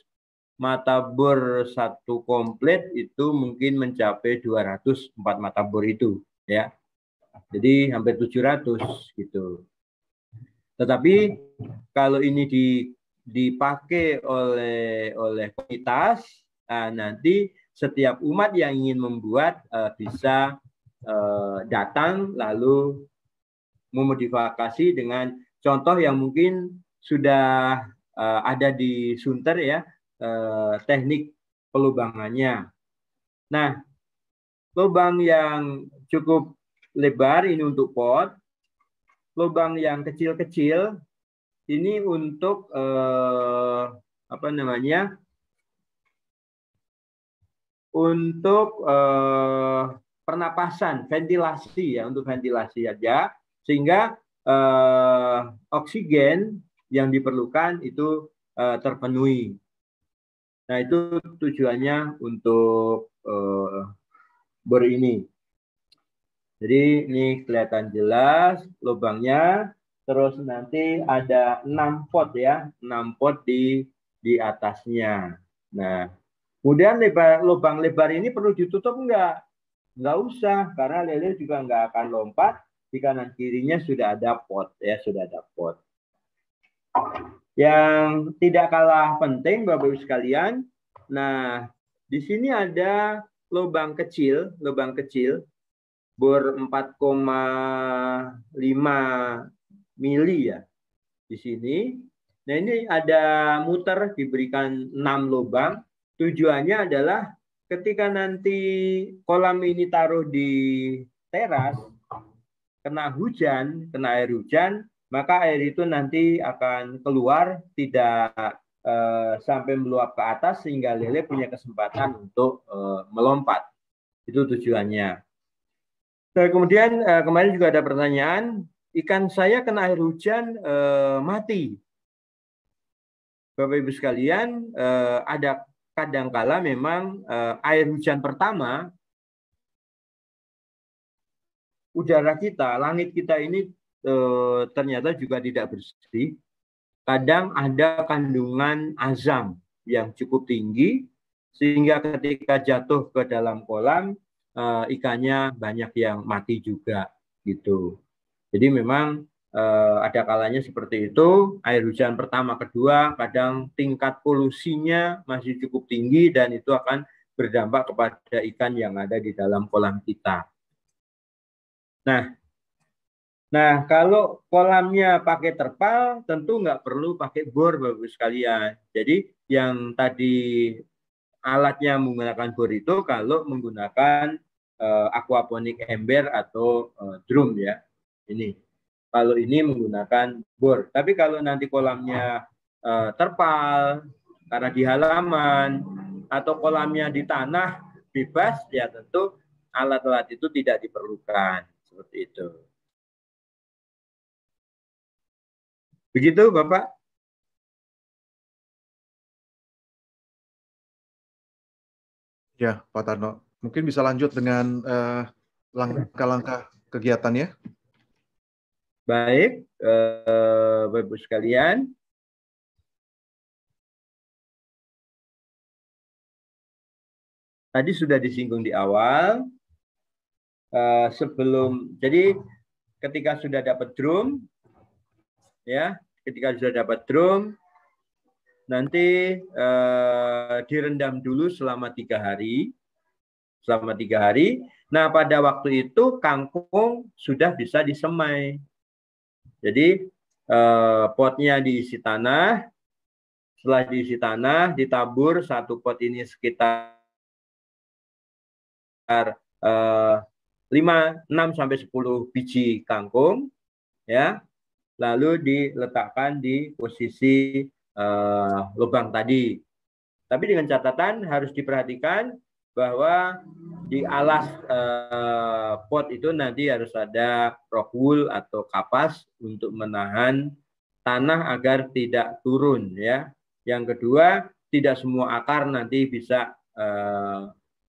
mata bor satu komplit itu mungkin mencapai 204 mata bor itu ya. Jadi hampir 700 gitu. Tetapi kalau ini dipakai oleh komunitas, nanti setiap umat yang ingin membuat bisa datang lalu memodifikasi dengan contoh yang mungkin sudah ada di Sunter ya, teknik pelubangannya. Nah, lubang yang cukup lebar ini untuk pot, lubang yang kecil-kecil ini untuk untuk pernapasan, ventilasi ya, untuk ventilasi aja, sehingga oksigen yang diperlukan itu terpenuhi. Nah, itu tujuannya untuk bor ini. Jadi ini kelihatan jelas lubangnya, terus nanti ada 6 pot ya, 6 pot di atasnya. Nah, kemudian lubang lebar ini perlu ditutup enggak? Enggak usah, karena lele juga enggak akan lompat. Di kanan kirinya sudah ada pot ya, sudah ada pot. Yang tidak kalah penting Bapak Ibu sekalian, nah di sini ada lubang kecil bor 4,5 mili ya di sini. Nah, ini ada muter diberikan 6 lubang. Tujuannya adalah ketika nanti kolam ini taruh di teras, kena air hujan, maka air itu nanti akan keluar tidak sampai meluap ke atas sehingga lele punya kesempatan untuk melompat. Itu tujuannya. Nah, kemudian kemarin juga ada pertanyaan, ikan saya kena air hujan mati. Bapak Ibu sekalian, ada kadangkala memang air hujan pertama, udara kita, langit kita ini ternyata juga tidak bersih. Kadang ada kandungan azam yang cukup tinggi, sehingga ketika jatuh ke dalam kolam, ikannya banyak yang mati juga gitu. Jadi memang ada kalanya seperti itu. Air hujan pertama, kedua, kadang tingkat polusinya masih cukup tinggi dan itu akan berdampak kepada ikan yang ada di dalam kolam kita. Nah, kalau kolamnya pakai terpal, tentu nggak perlu pakai bor, Bapak sekalian. Jadi yang tadi alatnya menggunakan bor itu kalau menggunakan aquaponik ember atau drum ya. Ini kalau ini menggunakan bor. Tapi kalau nanti kolamnya terpal karena di halaman atau kolamnya di tanah bebas, ya tentu alat-alat itu tidak diperlukan. Seperti itu. Begitu, Bapak? Ya, Pak Tarno. Mungkin bisa lanjut dengan langkah-langkah kegiatannya. Baik, Bapak Ibu sekalian. Tadi sudah disinggung di awal. Jadi ketika sudah dapat drum, ya, ketika sudah dapat drum, nanti direndam dulu selama 3 hari. Selama 3 hari. Nah, pada waktu itu kangkung sudah bisa disemai. Jadi potnya diisi tanah. Setelah diisi tanah, ditabur satu pot ini sekitar 6-10 biji kangkung, ya, lalu diletakkan di posisi lubang tadi. Tapi dengan catatan harus diperhatikan bahwa di alas pot itu nanti harus ada rock wool atau kapas untuk menahan tanah agar tidak turun, ya. Yang kedua, tidak semua akar nanti bisa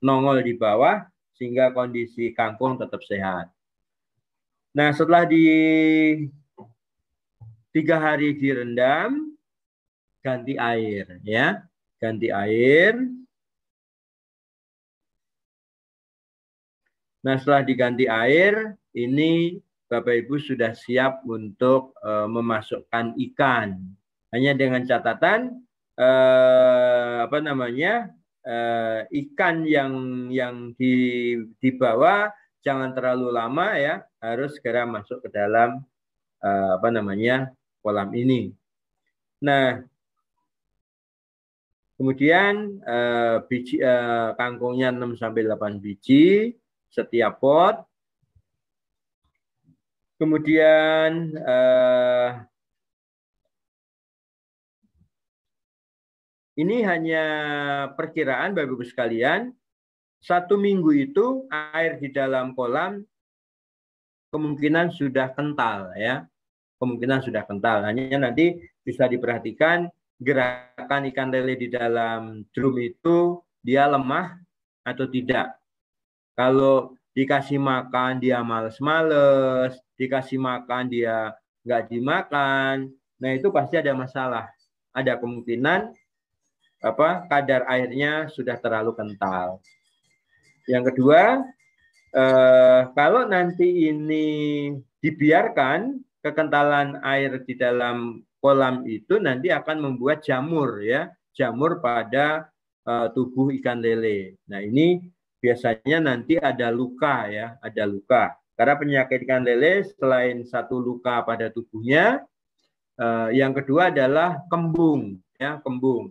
nongol di bawah sehingga kondisi kangkung tetap sehat. Nah, setelah 3 hari direndam, ganti air, ya, ganti air. Nah, setelah diganti air, ini Bapak Ibu sudah siap untuk memasukkan ikan. Hanya dengan catatan ikan yang dibawa jangan terlalu lama, ya, harus segera masuk ke dalam kolam ini. Nah, kemudian kangkungnya 6-8 biji setiap pot. Kemudian ini hanya perkiraan Bapak Ibu sekalian, 1 minggu itu air di dalam kolam kemungkinan sudah kental, ya. Kemungkinan sudah kental. Hanya nanti bisa diperhatikan gerakan ikan lele di dalam drum itu dia lemah atau tidak. Kalau dikasih makan dia males-males, dikasih makan dia nggak dimakan, nah itu pasti ada masalah. Ada kemungkinan kadar airnya sudah terlalu kental. Yang kedua, kalau nanti ini dibiarkan, kekentalan air di dalam kolam itu nanti akan membuat jamur, ya, jamur pada tubuh ikan lele. Nah, ini biasanya nanti ada luka, ya, ada luka. Karena penyakit ikan lele selain satu luka pada tubuhnya, yang kedua adalah kembung, ya, kembung.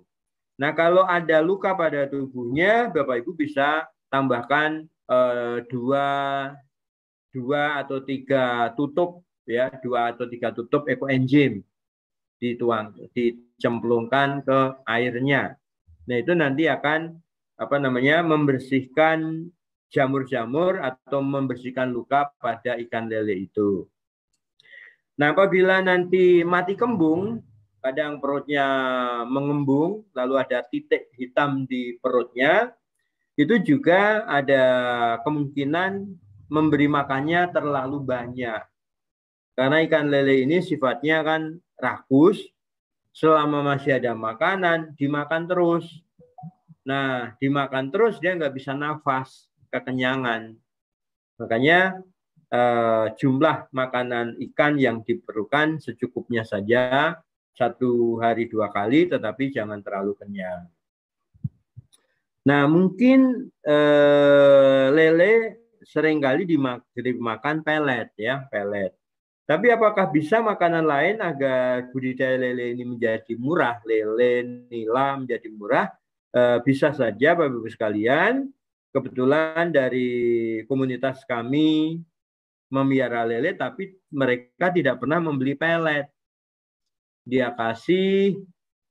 Nah, kalau ada luka pada tubuhnya, Bapak Ibu bisa tambahkan 2 atau 3 tutup, ya, 2 atau 3 tutup ekoenzim dicemplungkan ke airnya. Nah, itu nanti akan membersihkan jamur-jamur atau membersihkan luka pada ikan lele itu. Nah, apabila nanti mati kembung, kadang perutnya mengembung, lalu ada titik hitam di perutnya, itu juga ada kemungkinan memberi makannya terlalu banyak. Karena ikan lele ini sifatnya kan rakus, selama masih ada makanan, dimakan terus. Nah, dimakan terus dia nggak bisa nafas, kekenyangan. Makanya jumlah makanan ikan yang diperlukan secukupnya saja, 1 hari 2 kali, tetapi jangan terlalu kenyang. Nah, mungkin lele seringkali dimakan pelet, ya, pelet. Tapi apakah bisa makanan lain agar budidaya lele ini menjadi murah, lele nila menjadi murah? Bisa saja Bapak Ibu sekalian. Kebetulan dari komunitas kami memelihara lele, tapi mereka tidak pernah membeli pelet. Dia kasih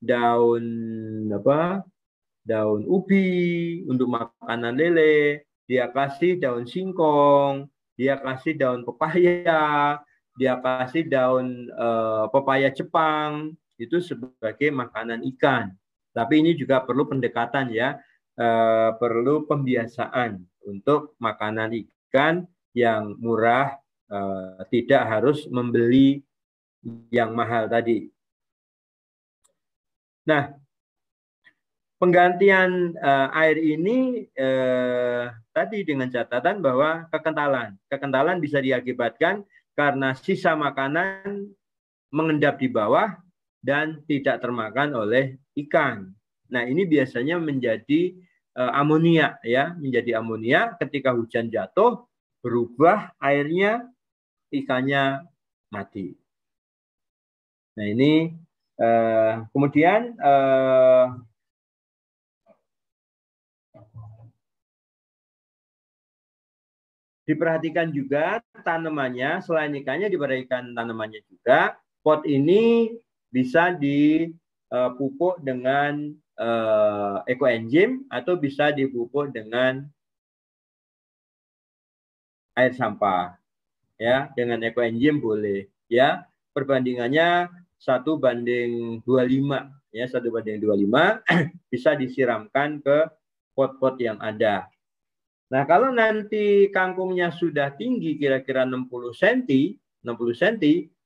daun daun ubi untuk makanan lele, dia kasih daun singkong, dia kasih daun pepaya, dia kasih daun pepaya Jepang, itu sebagai makanan ikan. Tapi ini juga perlu pendekatan ya, perlu pembiasaan untuk makanan ikan yang murah, tidak harus membeli yang mahal tadi. Nah, penggantian air ini tadi dengan catatan bahwa kekentalan bisa diakibatkan karena sisa makanan mengendap di bawah dan tidak termakan oleh ikan. Nah, ini biasanya menjadi amonia ya, menjadi amonia ketika hujan jatuh berubah airnya, ikannya mati. Nah, ini kemudian diperhatikan juga tanamannya, selain ikannya diperhatikan tanamannya juga. Pot ini bisa dipupuk dengan ekoenzim atau bisa dipupuk dengan air sampah. Ya, dengan ekoenzim boleh. Ya, perbandingannya 1:25 ya, 1:25 bisa disiramkan ke pot-pot yang ada. Nah, kalau nanti kangkungnya sudah tinggi kira-kira 60 cm,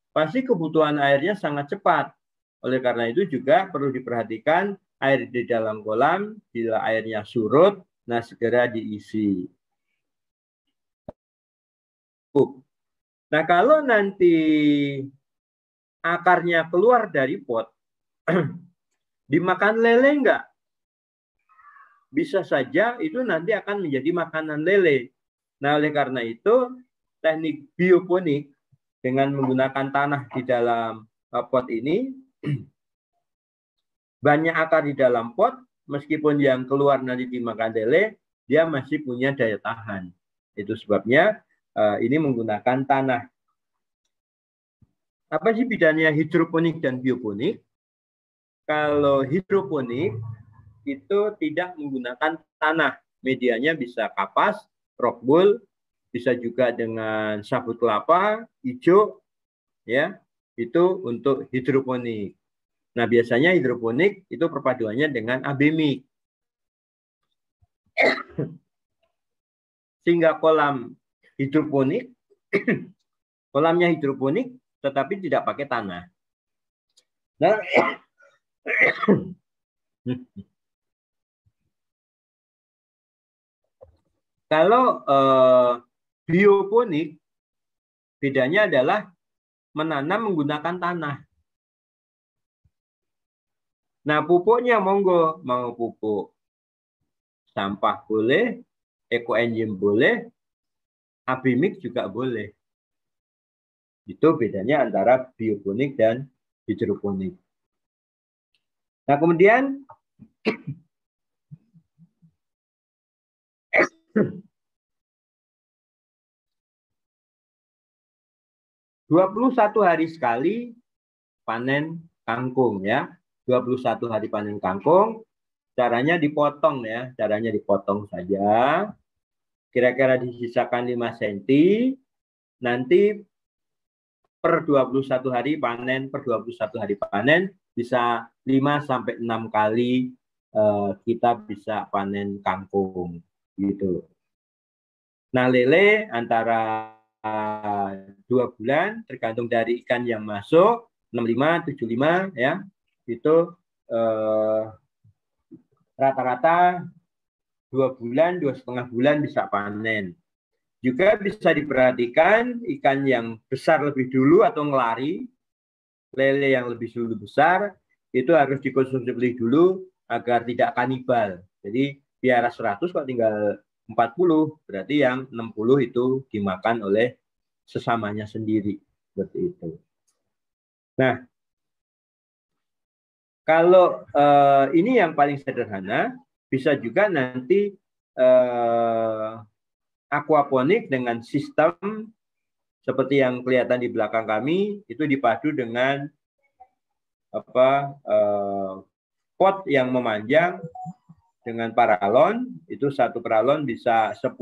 pasti kebutuhan airnya sangat cepat. Oleh karena itu juga perlu diperhatikan air di dalam kolam, bila airnya surut, nah segera diisi. Nah, kalau nanti akarnya keluar dari pot, dimakan lele enggak? Bisa saja itu nanti akan menjadi makanan lele. Nah, oleh karena itu, teknik bioponik dengan menggunakan tanah di dalam pot ini, banyak akar di dalam pot, meskipun yang keluar nanti dimakan lele, dia masih punya daya tahan. Itu sebabnya ini menggunakan tanah. Apa sih bedanya hidroponik dan bioponik? Kalau hidroponik itu tidak menggunakan tanah. Medianya bisa kapas, rockwool, bisa juga dengan sabut kelapa, hijau, ya, itu untuk hidroponik. Nah, biasanya hidroponik itu perpaduannya dengan abemik. Sehingga kolam hidroponik, kolamnya hidroponik, tetapi tidak pakai tanah. Nah, kalau bioponik, bedanya adalah menanam menggunakan tanah. Nah, pupuknya monggo, mau pupuk sampah boleh, ekoenzim boleh, abemik juga boleh. Itu bedanya antara bioponik dan hidroponik. Nah, kemudian 21 hari sekali panen kangkung ya. 21 hari panen kangkung. Caranya dipotong ya, caranya dipotong saja. Kira-kira disisakan 5 cm. Nanti per 21 hari panen, bisa 5 sampai 6 kali kita bisa panen kangkung gitu. Nah, lele antara 2 bulan tergantung dari ikan yang masuk, 65, 75 ya. Itu rata-rata 2 bulan, 2,5 bulan bisa panen. Juga bisa diperhatikan ikan yang besar lebih dulu atau ngelari, lele yang lebih dulu besar, itu harus dikonsumsi lebih dulu agar tidak kanibal. Jadi biara 100 kok tinggal 40, berarti yang 60 itu dimakan oleh sesamanya sendiri. Seperti itu. Nah, kalau ini yang paling sederhana, bisa juga nanti aquaponik dengan sistem seperti yang kelihatan di belakang kami, itu dipadu dengan pot yang memanjang dengan paralon, itu satu paralon bisa 10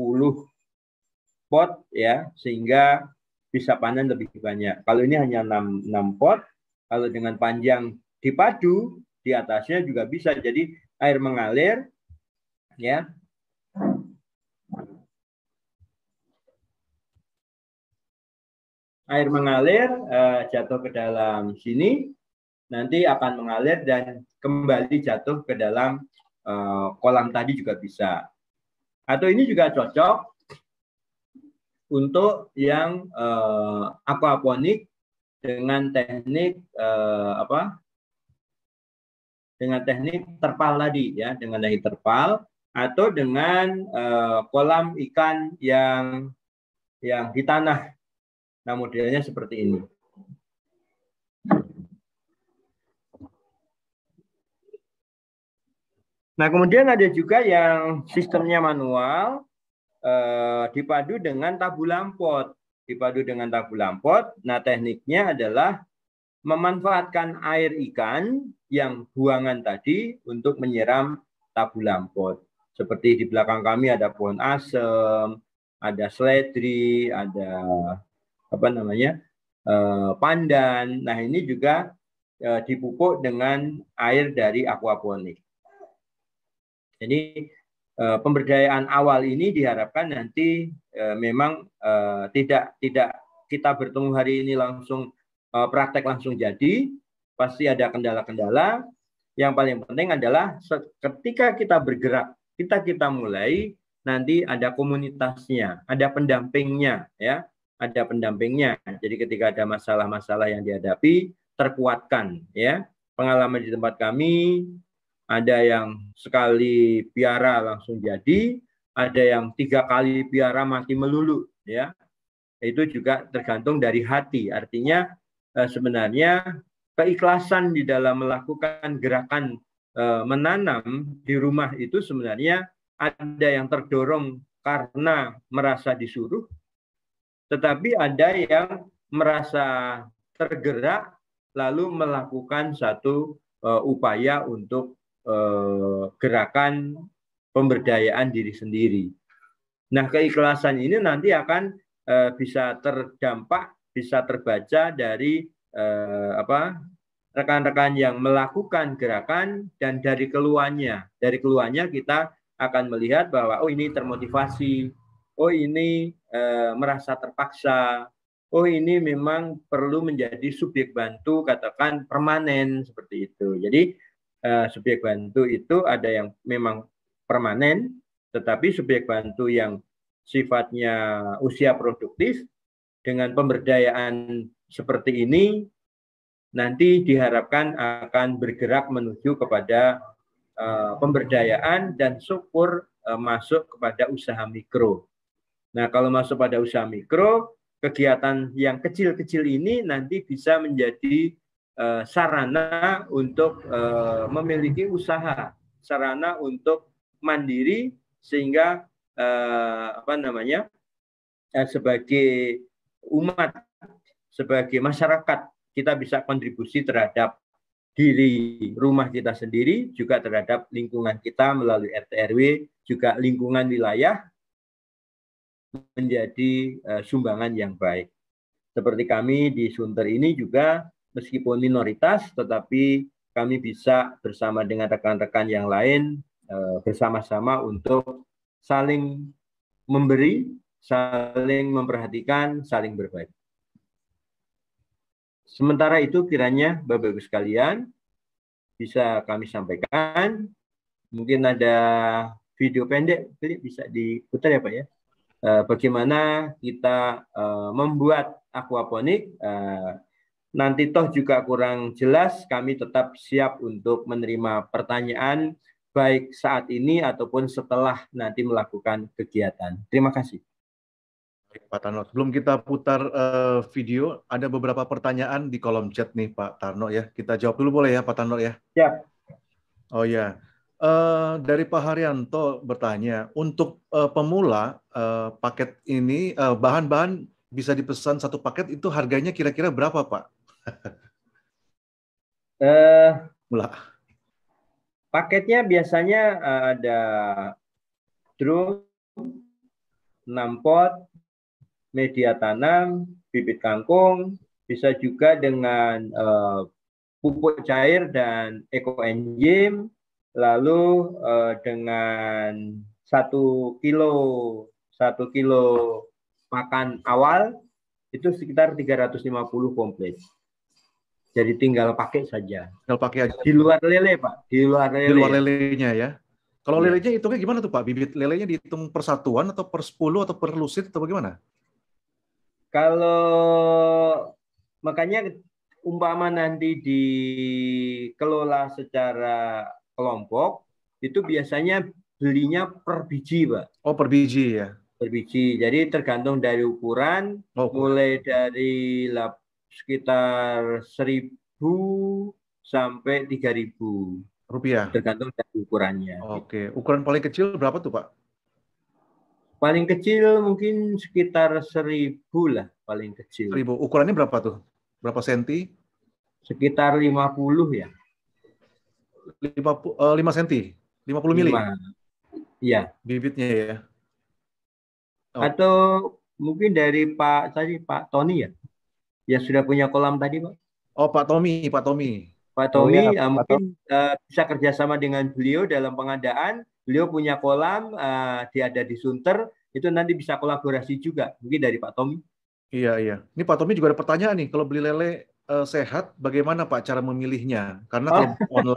pot ya, sehingga bisa panen lebih banyak. Kalau ini hanya 6 pot, kalau dengan panjang dipadu di atasnya juga bisa, jadi air mengalir ya. Air mengalir jatuh ke dalam sini, nanti akan mengalir dan kembali jatuh ke dalam kolam tadi juga bisa. Atau ini juga cocok untuk yang aquaponik dengan teknik dengan teknik terpal tadi ya, dengan teknik terpal, atau dengan kolam ikan yang di tanah. Nah, modelnya seperti ini. Nah, kemudian ada juga yang sistemnya manual, dipadu dengan tabu lampot. Dipadu dengan tabu lampot. Nah, tekniknya adalah memanfaatkan air ikan yang buangan tadi untuk menyiram tabu lampot. Seperti di belakang kami ada pohon asem, ada seledri, ada pandan. Nah, ini juga dipupuk dengan air dari aquaponik. Jadi pemberdayaan awal ini diharapkan nanti memang tidak kita bertemu hari ini langsung praktek langsung jadi, pasti ada kendala-kendala. Yang paling penting adalah ketika kita bergerak, kita mulai, nanti ada komunitasnya, ada pendampingnya ya. Ada pendampingnya. Jadi ketika ada masalah-masalah yang dihadapi, terkuatkan ya. Pengalaman di tempat kami, ada yang sekali piara langsung jadi, ada yang 3 kali piara mati melulu ya. Itu juga tergantung dari hati. Artinya sebenarnya keikhlasan di dalam melakukan gerakan menanam di rumah itu sebenarnya ada yang terdorong karena merasa disuruh, tetapi ada yang merasa tergerak lalu melakukan satu upaya untuk gerakan pemberdayaan diri sendiri. Nah, keikhlasan ini nanti akan bisa terdampak, bisa terbaca dari rekan-rekan yang melakukan gerakan dan dari keluhannya. Dari keluhannya kita akan melihat bahwa oh ini termotivasi, oh ini merasa terpaksa, oh ini memang perlu menjadi subjek bantu, katakan permanen seperti itu. Jadi subjek bantu itu ada yang memang permanen, tetapi subjek bantu yang sifatnya usia produktif dengan pemberdayaan seperti ini nanti diharapkan akan bergerak menuju kepada pemberdayaan dan syukur masuk kepada usaha mikro. Nah, kalau masuk pada usaha mikro, kegiatan yang kecil-kecil ini nanti bisa menjadi sarana untuk memiliki usaha, sarana untuk mandiri, sehingga sebagai umat, sebagai masyarakat, kita bisa kontribusi terhadap diri rumah kita sendiri, juga terhadap lingkungan kita melalui RT RW, juga lingkungan wilayah, menjadi sumbangan yang baik. Seperti kami di Sunter ini juga meskipun minoritas, tetapi kami bisa bersama dengan rekan-rekan yang lain bersama-sama untuk saling memberi, saling memperhatikan, saling berbagi. Sementara itu kiranya Bapak-Ibu sekalian bisa kami sampaikan. Mungkin ada video pendek, bisa diputar ya Pak ya. Bagaimana kita membuat aquaponik. Nanti toh juga kurang jelas, kami tetap siap untuk menerima pertanyaan baik saat ini ataupun setelah nanti melakukan kegiatan. Terima kasih. Pak Tarno, sebelum kita putar video, ada beberapa pertanyaan di kolom chat nih Pak Tarno ya. Kita jawab dulu boleh ya Pak Tarno ya? Ya. Oh ya, dari Pak Haryanto bertanya, untuk pemula paket ini bahan-bahan bisa dipesan satu paket itu harganya kira-kira berapa Pak? Mula. Paketnya biasanya ada drum, 6 pot, media tanam, bibit kangkung, bisa juga dengan pupuk cair dan ekoenzim, lalu dengan 1 kilo pakan awal itu sekitar 350 komplit. Jadi tinggal pakai saja. Tinggal pakai aja. Di luar lele, Pak. Di luar lele. Di luar lelenya ya. Kalau lelenya hitungnya gimana tuh Pak? Bibit lelenya dihitung per satuan atau per 10 atau per lusit atau bagaimana? Kalau makanya umpama nanti dikelola secara kelompok, itu biasanya belinya per biji, Pak. Oh, per biji ya. Per biji. Jadi tergantung dari ukuran, mulai dari sekitar 1.000 sampai 3.000 rupiah. Tergantung dari ukurannya. Oke. Ukuran paling kecil berapa tuh Pak? Paling kecil mungkin sekitar 1.000 lah paling kecil. 1.000. Ukurannya berapa tuh? Berapa senti? Sekitar 50 ya. 5 senti? 50 mili? Iya. Bibitnya ya. Atau mungkin dari Pak Tony ya, yang sudah punya kolam tadi, Pak. Oh, Pak Tommy. Pak Tommy mungkin bisa kerjasama dengan beliau dalam pengadaan. Beliau punya kolam, dia ada di Sunter, itu nanti bisa kolaborasi juga. Mungkin dari Pak Tommy. Iya. Ini Pak Tommy juga ada pertanyaan nih. Kalau beli lele sehat, bagaimana Pak cara memilihnya? Karena kalau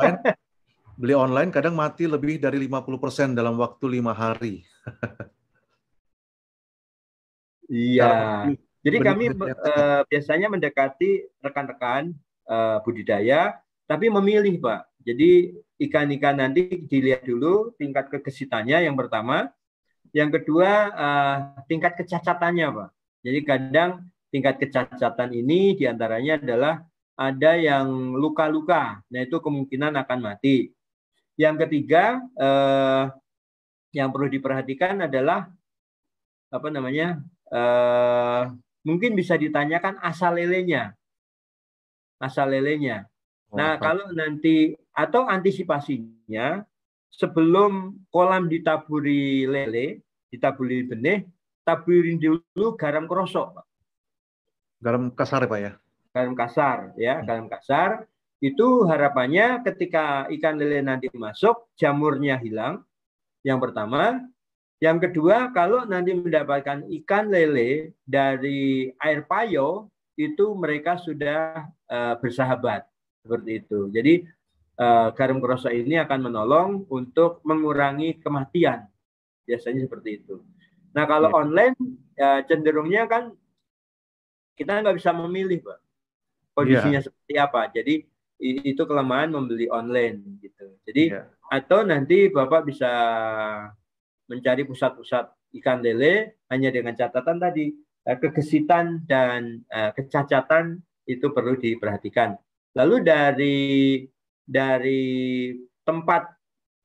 beli online kadang mati lebih dari 50% dalam waktu 5 hari. Iya. Jadi kami biasanya mendekati rekan-rekan budidaya, tapi memilih, Pak. Jadi ikan-ikan nanti dilihat dulu tingkat kegesitannya yang pertama. Yang kedua, tingkat kecacatannya, Pak. Jadi kadang tingkat kecacatan ini diantaranya adalah ada yang luka-luka. Nah, itu kemungkinan akan mati. Yang ketiga, yang perlu diperhatikan adalah mungkin bisa ditanyakan asal lelenya. Nah, kalau nanti atau antisipasinya sebelum kolam ditaburi lele, ditaburi benih, taburin dulu garam krosok, Pak. Garam kasar ya, Pak ya? Garam kasar ya, garam kasar. Itu harapannya ketika ikan lele nanti masuk, jamurnya hilang. Yang pertama. Yang kedua, kalau nanti mendapatkan ikan lele dari air payo, itu mereka sudah bersahabat. Seperti itu. Jadi garam krosok ini akan menolong untuk mengurangi kematian. Biasanya seperti itu. Nah, kalau online, cenderungnya kan kita nggak bisa memilih, Pak. Kondisinya seperti apa. Jadi itu kelemahan membeli online. Gitu. Jadi atau nanti Bapak bisa mencari pusat-pusat ikan lele hanya dengan catatan tadi kegesitan dan kecacatan itu perlu diperhatikan. Lalu dari tempat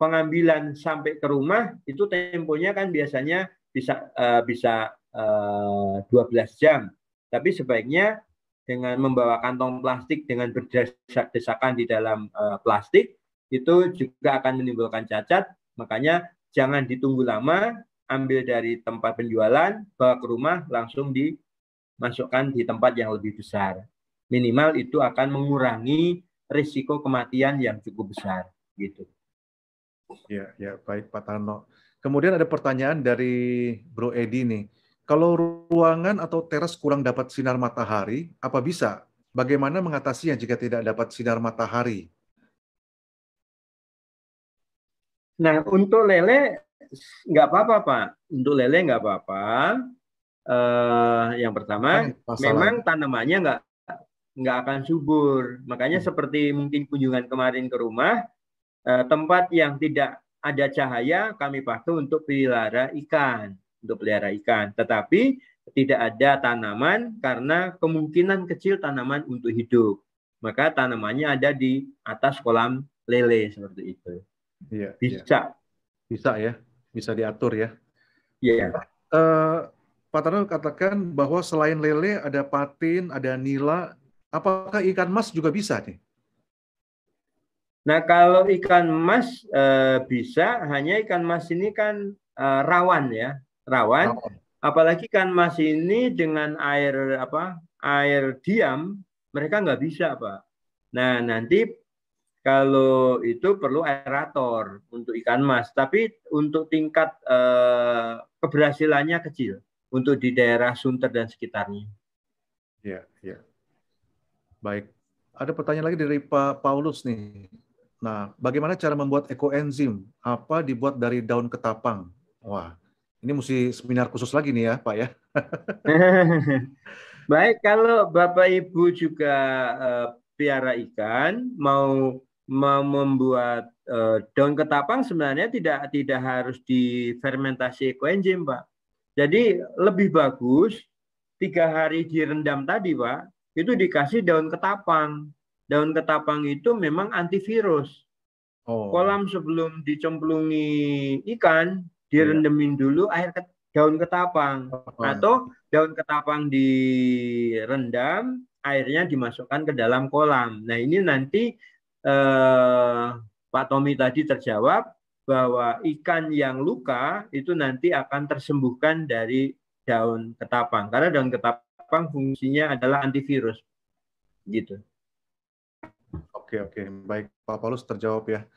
pengambilan sampai ke rumah itu temponya kan biasanya bisa 12 jam. Tapi sebaiknya dengan membawa kantong plastik dengan berdesakan di dalam plastik itu juga akan menimbulkan cacat. Makanya jangan ditunggu lama, ambil dari tempat penjualan, bawa ke rumah, langsung dimasukkan di tempat yang lebih besar. Minimal itu akan mengurangi risiko kematian yang cukup besar. Gitu. Ya, baik Pak Tarno. Kemudian ada pertanyaan dari Bro Edi nih. Kalau ruangan atau teras kurang dapat sinar matahari, apa bisa? Bagaimana mengatasinya jika tidak dapat sinar matahari? Nah, untuk lele nggak apa-apa, Pak. Untuk lele nggak apa-apa. Yang pertama, memang tanamannya nggak akan subur. Makanya seperti mungkin kunjungan kemarin ke rumah, tempat yang tidak ada cahaya kami pakai untuk pelihara ikan. Tetapi tidak ada tanaman karena kemungkinan kecil tanaman untuk hidup. Maka tanamannya ada di atas kolam lele seperti itu. Iya, bisa ya, bisa diatur ya. Iya. Pak Tarno katakan bahwa selain lele ada patin, ada nila. Apakah ikan mas juga bisa nih? Nah, kalau ikan mas bisa, hanya ikan mas ini kan rawan ya, rawan. Apalagi ikan mas ini dengan air air diam, mereka nggak bisa, Pak. Nah, nanti kalau itu perlu aerator untuk ikan mas, tapi untuk tingkat keberhasilannya kecil untuk di daerah Sunter dan sekitarnya. Ya, ya. Baik. Ada pertanyaan lagi dari Pak Paulus nih. Nah, bagaimana cara membuat ekoenzim? Apa dibuat dari daun ketapang? Wah, ini mesti seminar khusus lagi nih ya, Pak ya. Baik, kalau Bapak Ibu juga piara ikan, mau membuat daun ketapang sebenarnya tidak harus difermentasi ekoenzim, Pak. Jadi lebih bagus 3 hari direndam tadi, Pak, itu dikasih daun ketapang. Daun ketapang itu memang antivirus. Kolam sebelum dicemplungi ikan, direndemin dulu daun ketapang. Atau daun ketapang direndam, airnya dimasukkan ke dalam kolam. Nah, ini nanti Pak Tommy tadi terjawab bahwa ikan yang luka itu nanti akan tersembuhkan dari daun ketapang. Karena daun ketapang fungsinya adalah antivirus. Gitu. Oke, baik, Pak Paulus terjawab ya.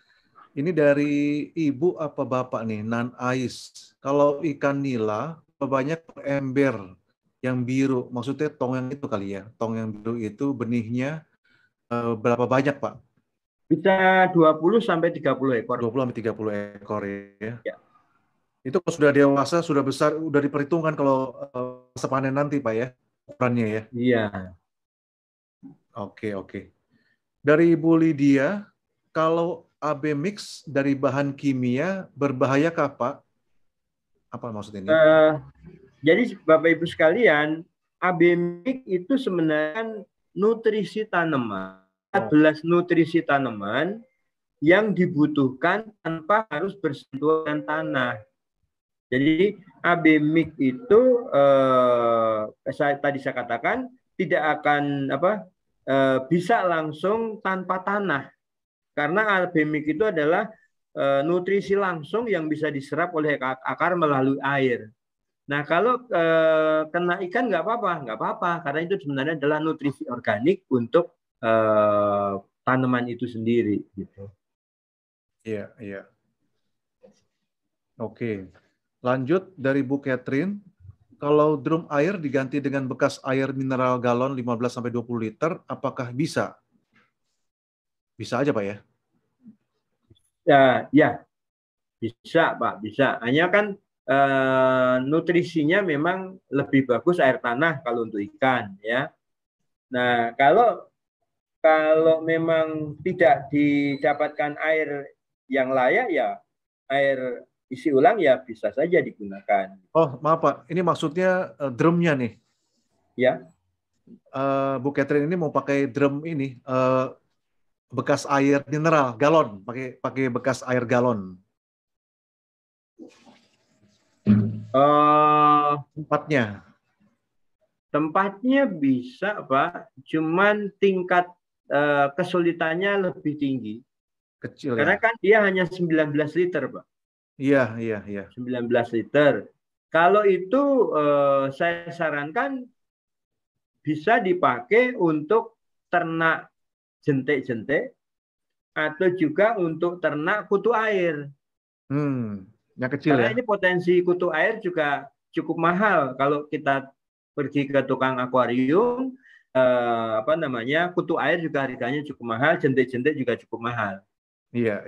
Ini dari Ibu apa Bapak nih, Nan Ais. Kalau ikan nila banyak ember yang biru, maksudnya tong yang itu kali ya. Tong yang biru itu benihnya berapa banyak, Pak? Bisa 20 sampai 30 ekor. 20 sampai 30 ekor ya. Ya. Itu kalau sudah dewasa, sudah besar, sudah diperhitungkan kalau sepanen nanti, Pak ya, ukurannya ya. Iya. Oke. Dari Ibu Lydia, kalau AB mix dari bahan kimia berbahayakah, Pak? Apa maksud ini? Jadi Bapak Ibu sekalian, AB mix itu sebenarnya nutrisi tanaman, 14 nutrisi tanaman yang dibutuhkan tanpa harus bersentuhan tanah. Jadi AB mix itu tadi saya katakan tidak akan bisa langsung tanpa tanah. Karena AB mix itu adalah nutrisi langsung yang bisa diserap oleh akar melalui air. Nah, kalau kena ikan nggak apa-apa, karena itu sebenarnya adalah nutrisi organik untuk tanaman itu sendiri. Gitu. Iya. Oke, lanjut dari Bu Catherine. Kalau drum air diganti dengan bekas air mineral galon 15-20 liter, apakah bisa? Bisa aja, Pak ya? Ya, bisa, Pak, bisa. Hanya kan nutrisinya memang lebih bagus air tanah kalau untuk ikan, ya. Nah, kalau memang tidak didapatkan air yang layak, ya air isi ulang ya bisa saja digunakan. Oh, maaf Pak, ini maksudnya drumnya nih. Ya. Bu Catherine ini mau pakai drum ini, bekas air mineral galon, pakai bekas air galon. Tempatnya bisa, Pak, cuman tingkat kesulitannya lebih tinggi. Kecil. Karena kan dia hanya 19 liter, Pak. Iya. 19 liter. Kalau itu saya sarankan bisa dipakai untuk ternak jentik-jentik atau juga untuk ternak kutu air. Yang kecil. Karena ini potensi kutu air juga cukup mahal kalau kita pergi ke tukang akuarium, kutu air juga harganya cukup mahal, jentik-jentik juga cukup mahal. Iya.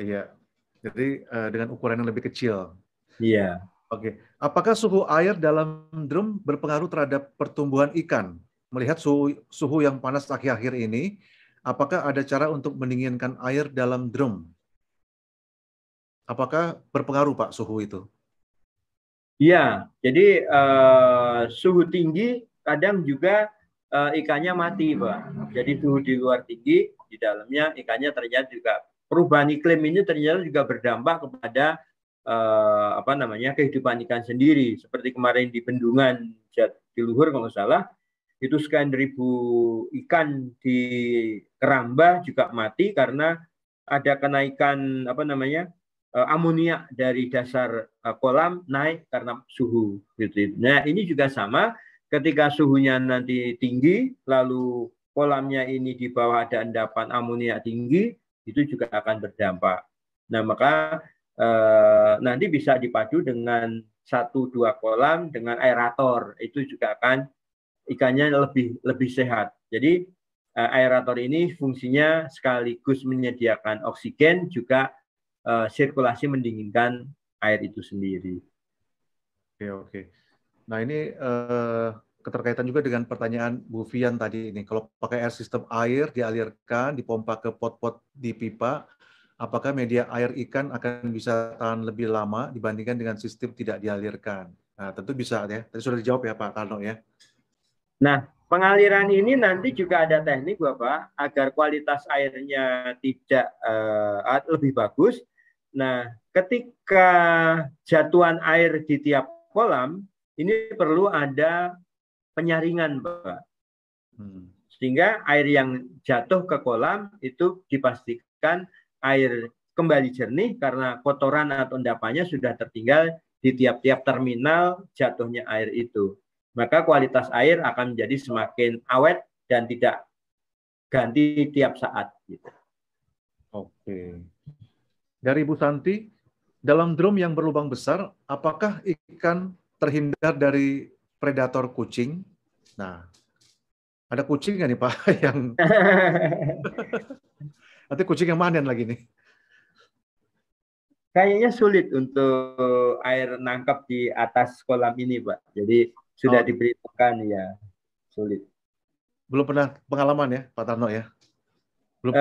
Jadi dengan ukuran yang lebih kecil. Iya. Oke. Apakah suhu air dalam drum berpengaruh terhadap pertumbuhan ikan? Melihat suhu yang panas akhir-akhir ini, apakah ada cara untuk mendinginkan air dalam drum? Apakah berpengaruh, Pak, suhu itu? Iya. Jadi suhu tinggi kadang juga ikannya mati, Pak. Jadi suhu di luar tinggi, di dalamnya ikannya ternyata juga perubahan iklim ini ternyata juga berdampak kepada kehidupan ikan sendiri. Seperti kemarin di Bendungan Jatiluhur kalau nggak salah, itu sekian ribu ikan di keramba juga mati karena ada kenaikan amonia dari dasar kolam naik karena suhu gitu. Nah, ini juga sama, ketika suhunya nanti tinggi lalu kolamnya ini di bawah ada endapan amonia tinggi, itu juga akan berdampak. Nah, maka nanti bisa dipadu dengan 1-2 kolam dengan aerator, itu juga akan ikannya lebih sehat. Jadi aerator ini fungsinya sekaligus menyediakan oksigen, juga sirkulasi mendinginkan air itu sendiri. Oke. Nah, ini keterkaitan juga dengan pertanyaan Bu Fian tadi ini. Kalau pakai air sistem air dialirkan, dipompa ke pot-pot di pipa, apakah media air ikan akan bisa tahan lebih lama dibandingkan dengan sistem tidak dialirkan? Nah, tentu bisa ya. Tadi sudah dijawab ya Pak Karno ya. Nah, pengaliran ini nanti juga ada teknik Bapak, agar kualitas airnya tidak lebih bagus. Nah, ketika jatuhan air di tiap kolam, ini perlu ada penyaringan Bapak. Sehingga air yang jatuh ke kolam itu dipastikan air kembali jernih karena kotoran atau endapannya sudah tertinggal di tiap-tiap terminal jatuhnya air itu. Maka kualitas air akan menjadi semakin awet dan tidak ganti tiap saat. Gitu. Oke. Dari Bu Santi, dalam drum yang berlubang besar, apakah ikan terhindar dari predator kucing? Nah, ada kucing nggak nih Pak yang nanti kucing yang manen lagi nih? Kayaknya sulit untuk air nangkap di atas kolam ini Pak. Jadi sudah diberitakan ya, sulit. Belum pernah pengalaman ya, Pak Tarno ya? Belum.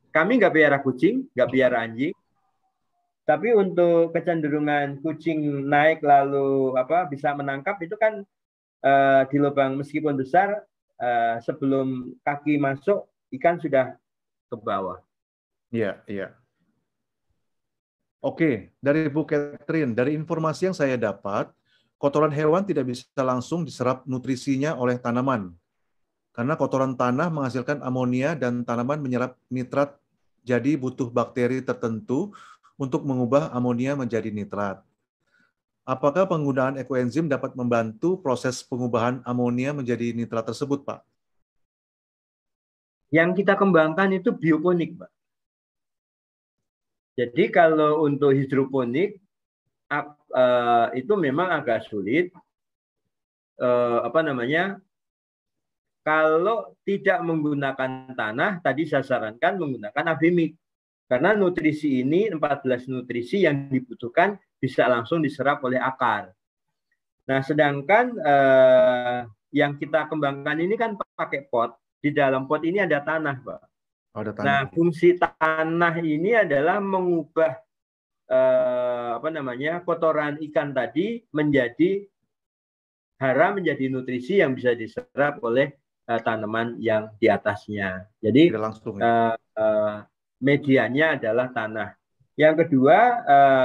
Kami nggak piara kucing, nggak piara anjing. Tapi untuk kecenderungan kucing naik lalu bisa menangkap itu kan di lubang meskipun besar, sebelum kaki masuk ikan sudah ke bawah. Iya, iya. Oke, dari Bu Catherine, dari informasi yang saya dapat, kotoran hewan tidak bisa langsung diserap nutrisinya oleh tanaman. Karena kotoran tanah menghasilkan amonia dan tanaman menyerap nitrat, jadi butuh bakteri tertentu untuk mengubah amonia menjadi nitrat. Apakah penggunaan ekoenzim dapat membantu proses pengubahan amonia menjadi nitrat tersebut, Pak? Yang kita kembangkan itu bioponik, Pak. Jadi kalau untuk hidroponik itu memang agak sulit. Kalau tidak menggunakan tanah, tadi saya sarankan menggunakan abemik. Karena nutrisi ini, 14 nutrisi yang dibutuhkan bisa langsung diserap oleh akar. Nah, sedangkan yang kita kembangkan ini kan pakai pot. Di dalam pot ini ada tanah, Pak. Ada tanah. Nah, fungsi tanah ini adalah mengubah kotoran ikan tadi menjadi hara, menjadi nutrisi yang bisa diserap oleh tanaman yang di atasnya. Jadi langsung, ya? Medianya adalah tanah. Yang kedua,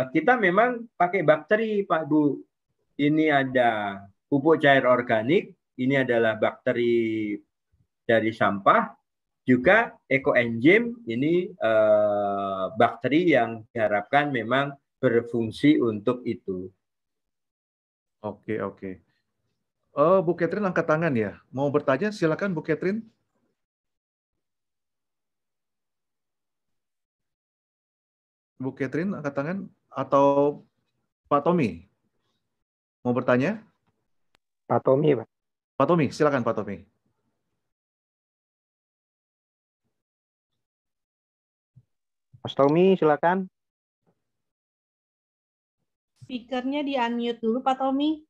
kita memang pakai bakteri, Pak Bu. Ini ada pupuk cair organik, ini adalah bakteri dari sampah. Juga ekoenzim, ini bakteri yang diharapkan memang berfungsi untuk itu. Oke, oke. Bu Catherine angkat tangan ya. Mau bertanya, silakan Bu Catherine. Bu Catherine angkat tangan, atau Pak Tommy mau bertanya? Pak Tommy, Pak. Pak Tommy, silakan Pak Tommy. Mas Tommy, silakan. Speakernya di-unmute dulu, Pak Tommy.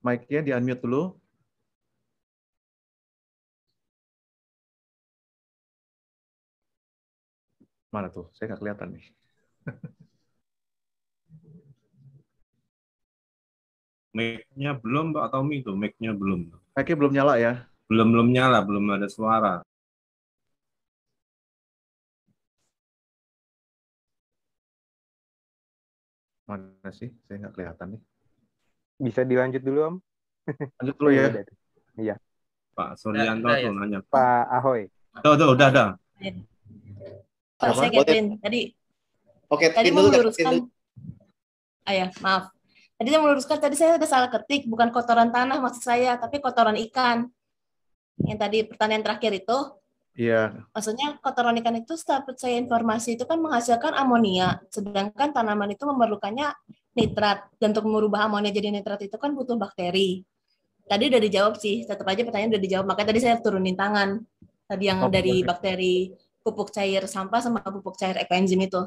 Mic-nya di-unmute dulu. Mana tuh? Saya nggak kelihatan nih. Mic-nya belum, Pak Tommy tuh. Mic-nya belum. Mic-nya belum nyala ya? Belum nyala, belum ada suara. Mana sih? Saya nggak kelihatan nih. Bisa dilanjut dulu, Om? Lanjut dulu ya. Iya. Pak Suryanto tuh nanya. Pak Ahoy. Tuh, udah. Pak, saya Catherine. Tadi mau meluruskan. Maaf. Tadi saya meluruskan, tadi saya ada salah ketik, bukan kotoran tanah maksud saya, tapi kotoran ikan. Yang tadi pertanyaan terakhir itu. Iya. Maksudnya kotoran ikan itu setahu saya informasi itu kan menghasilkan amonia, sedangkan tanaman itu memerlukannya nitrat. Dan untuk merubah amonia jadi nitrat itu kan butuh bakteri. Tadi udah dijawab sih, tetap aja pertanyaan udah dijawab. Makanya tadi saya turunin tangan. Tadi yang dari bakteri pupuk cair sampah sama pupuk cair ekoenzim itu.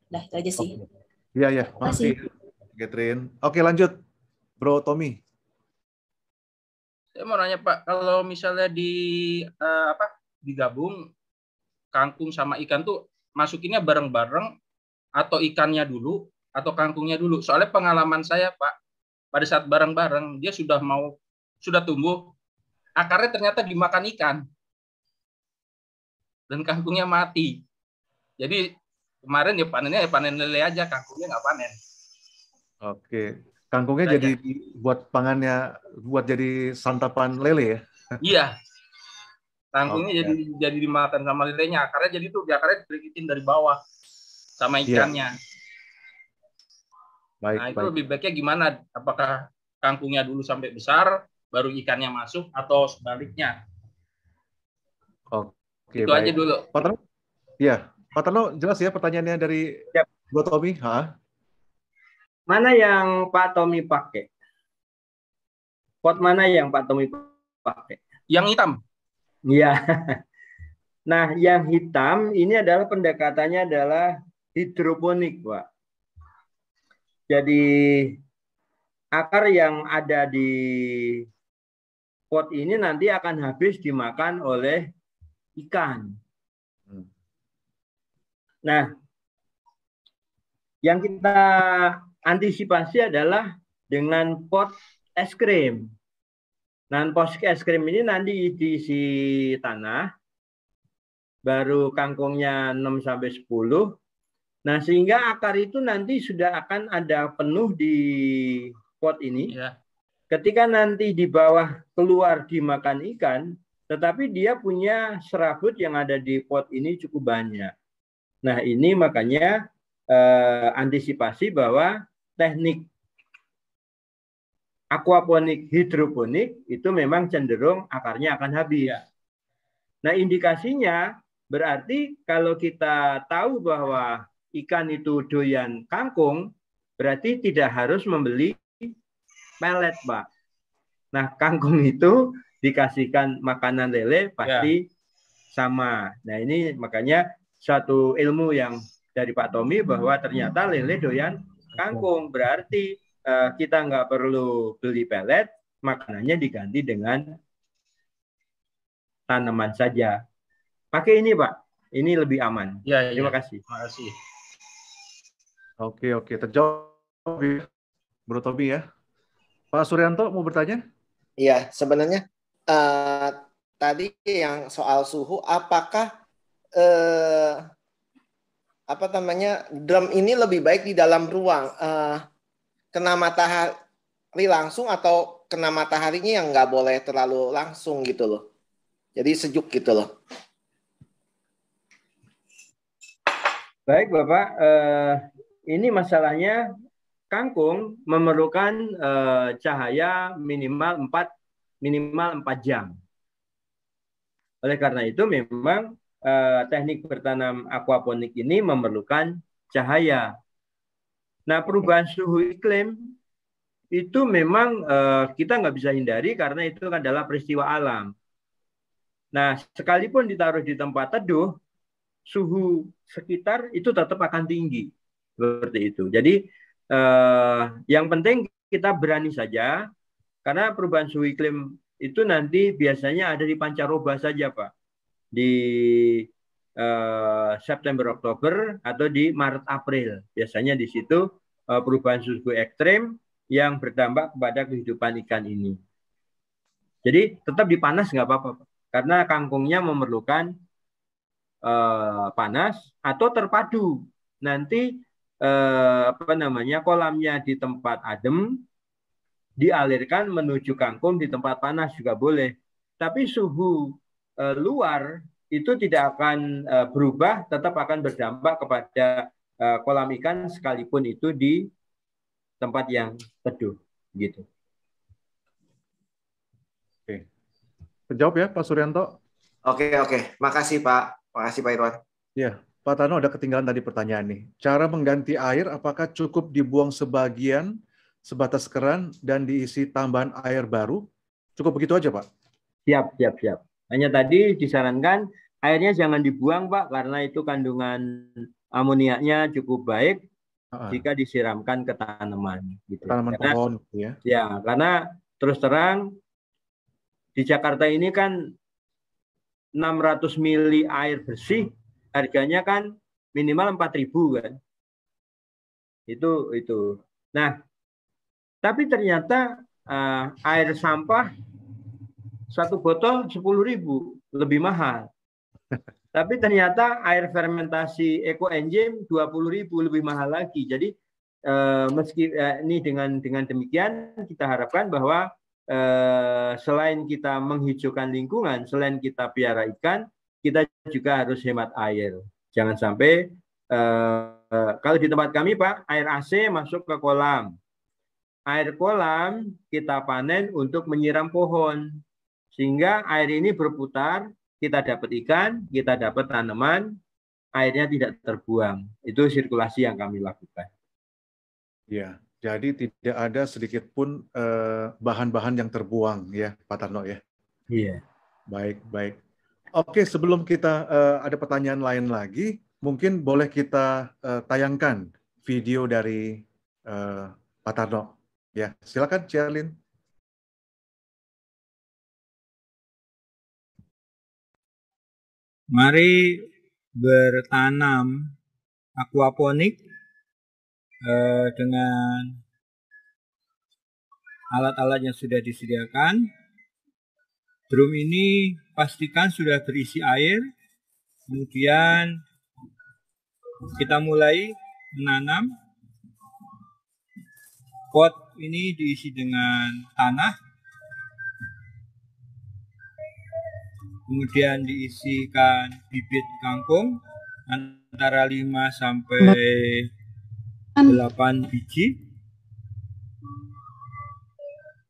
Dah, itu aja sih. Iya. Makasih, Catherine. Oke, lanjut. Bro Tommy. Saya mau nanya Pak, kalau misalnya digabung kangkung sama ikan tuh masukinnya bareng-bareng atau ikannya dulu atau kangkungnya dulu? Soalnya pengalaman saya Pak, pada saat bareng-bareng dia sudah tumbuh, akarnya ternyata dimakan ikan dan kangkungnya mati. Jadi kemarin panennya panen lele aja, kangkungnya nggak panen. Oke, kangkungnya jadi buat pangannya, buat jadi santapan lele ya? Iya, kangkungnya jadi dimakan sama lelenya. Akarnya jadi akarnya digigit dari bawah sama ikannya. Baik, nah itu lebih baiknya gimana? Apakah kangkungnya dulu sampai besar, baru ikannya masuk, atau sebaliknya? Oke, itu aja dulu. Pak Tarno? Iya, Pak Tarno jelas ya pertanyaannya dari Bro Tommy? Mana yang Pak Tommy pakai? Pot mana yang Pak Tommy pakai? Yang hitam. Iya. Nah, yang hitam ini adalah pendekatannya adalah hidroponik, Pak. Jadi akar yang ada di pot ini nanti akan habis dimakan oleh ikan. Nah, yang kita antisipasi adalah dengan pot es krim. Nah, pot es krim ini nanti diisi tanah, baru kangkungnya 6-10. Nah, sehingga akar itu nanti sudah akan ada penuh di pot ini. Ya. Ketika nanti di bawah keluar dimakan ikan, tetapi dia punya serabut yang ada di pot ini cukup banyak. Nah, ini makanya antisipasi bahwa teknik aquaponik, hidroponik itu memang cenderung akarnya akan habis. Nah, indikasinya berarti kalau kita tahu bahwa ikan itu doyan kangkung, berarti tidak harus membeli pelet, Pak. Nah, kangkung itu dikasihkan makanan lele pasti sama. Nah, ini makanya satu ilmu yang dari Pak Tommy bahwa ternyata lele doyan kangkung. Berarti kita nggak perlu beli pelet, makanannya diganti dengan tanaman saja. Pakai ini, Pak. Ini lebih aman. Terima kasih. Terima kasih. Oke. Terjawab ya, Bro Tommy ya. Pak Suryanto mau bertanya? Iya, sebenarnya tadi yang soal suhu, apakah drum ini lebih baik di dalam ruang kena matahari langsung atau kena mataharinya yang nggak boleh terlalu langsung gitu loh, jadi sejuk gitu loh. Baik Bapak, ini masalahnya kangkung memerlukan cahaya minimal 4 jam. Oleh karena itu memang teknik bertanam aquaponik ini memerlukan cahaya. Nah, perubahan suhu iklim itu memang kita nggak bisa hindari karena itu adalah peristiwa alam. Nah, sekalipun ditaruh di tempat teduh, suhu sekitar itu tetap akan tinggi. Seperti itu. Jadi, yang penting kita berani saja, karena perubahan suhu iklim itu nanti biasanya ada di pancaroba saja, Pak. Di September, Oktober, atau di Maret, April. Biasanya di situ perubahan suhu ekstrem yang berdampak kepada kehidupan ikan ini. Jadi tetap dipanas nggak apa-apa, Pak. Karena kangkungnya memerlukan panas atau terpadu. Nanti kolamnya di tempat adem, dialirkan menuju kangkung di tempat panas juga boleh. Tapi suhu luar itu tidak akan berubah, tetap akan berdampak kepada kolam ikan sekalipun itu di tempat yang teduh gitu. Oke. Terjawab ya Pak Suryanto? Oke. Makasih Pak. Makasih Pak Irwan. Ya, Pak Tarno ada ketinggalan tadi pertanyaan nih. Cara mengganti air apakah cukup dibuang sebagian sebatas keran dan diisi tambahan air baru? Cukup begitu aja, Pak? Siap. Hanya tadi disarankan airnya jangan dibuang, Pak, karena itu kandungan amoniaknya cukup baik jika disiramkan ke tanaman. Gitu. Tanaman pohon, ya? Ya, karena terus terang di Jakarta ini kan 600 mili air bersih, harganya kan minimal 4.000 kan. Itu. Nah, tapi ternyata air sampah satu botol 10.000 lebih mahal. Tapi ternyata air fermentasi ekoenzim 20.000 lebih mahal lagi. Jadi meski ini dengan demikian kita harapkan bahwa selain kita menghijaukan lingkungan, selain kita piara ikan, kita juga harus hemat air. Jangan sampai kalau di tempat kami Pak, air AC masuk ke kolam. Air kolam kita panen untuk menyiram pohon. Sehingga air ini berputar, kita dapat ikan, kita dapat tanaman, airnya tidak terbuang. Itu sirkulasi yang kami lakukan. Ya, jadi tidak ada sedikit pun bahan-bahan yang terbuang ya, Pak Tarno ya. Iya. Baik. Oke, sebelum kita ada pertanyaan lain lagi, mungkin boleh kita tayangkan video dari Pak Tarno. Ya, silakan, Cialin. Mari bertanam aquaponik dengan alat-alat yang sudah disediakan. Drum ini pastikan sudah berisi air. Kemudian kita mulai menanam. Pot ini diisi dengan tanah. Kemudian diisikan bibit kangkung antara 5 sampai 8 biji.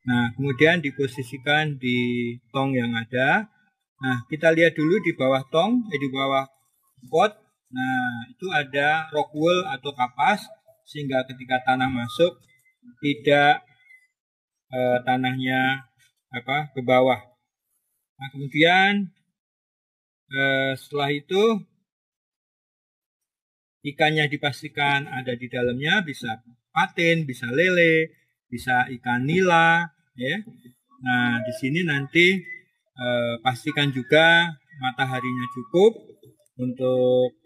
Nah, kemudian diposisikan di tong yang ada. Nah, kita lihat dulu di bawah tong, di bawah pot. Nah, itu ada rock wool atau kapas, sehingga ketika tanah masuk tidak tanahnya ke bawah. Nah, kemudian setelah itu ikannya dipastikan ada di dalamnya, bisa patin, bisa lele, bisa ikan nila, ya. Nah, di sini nanti pastikan juga mataharinya cukup untuk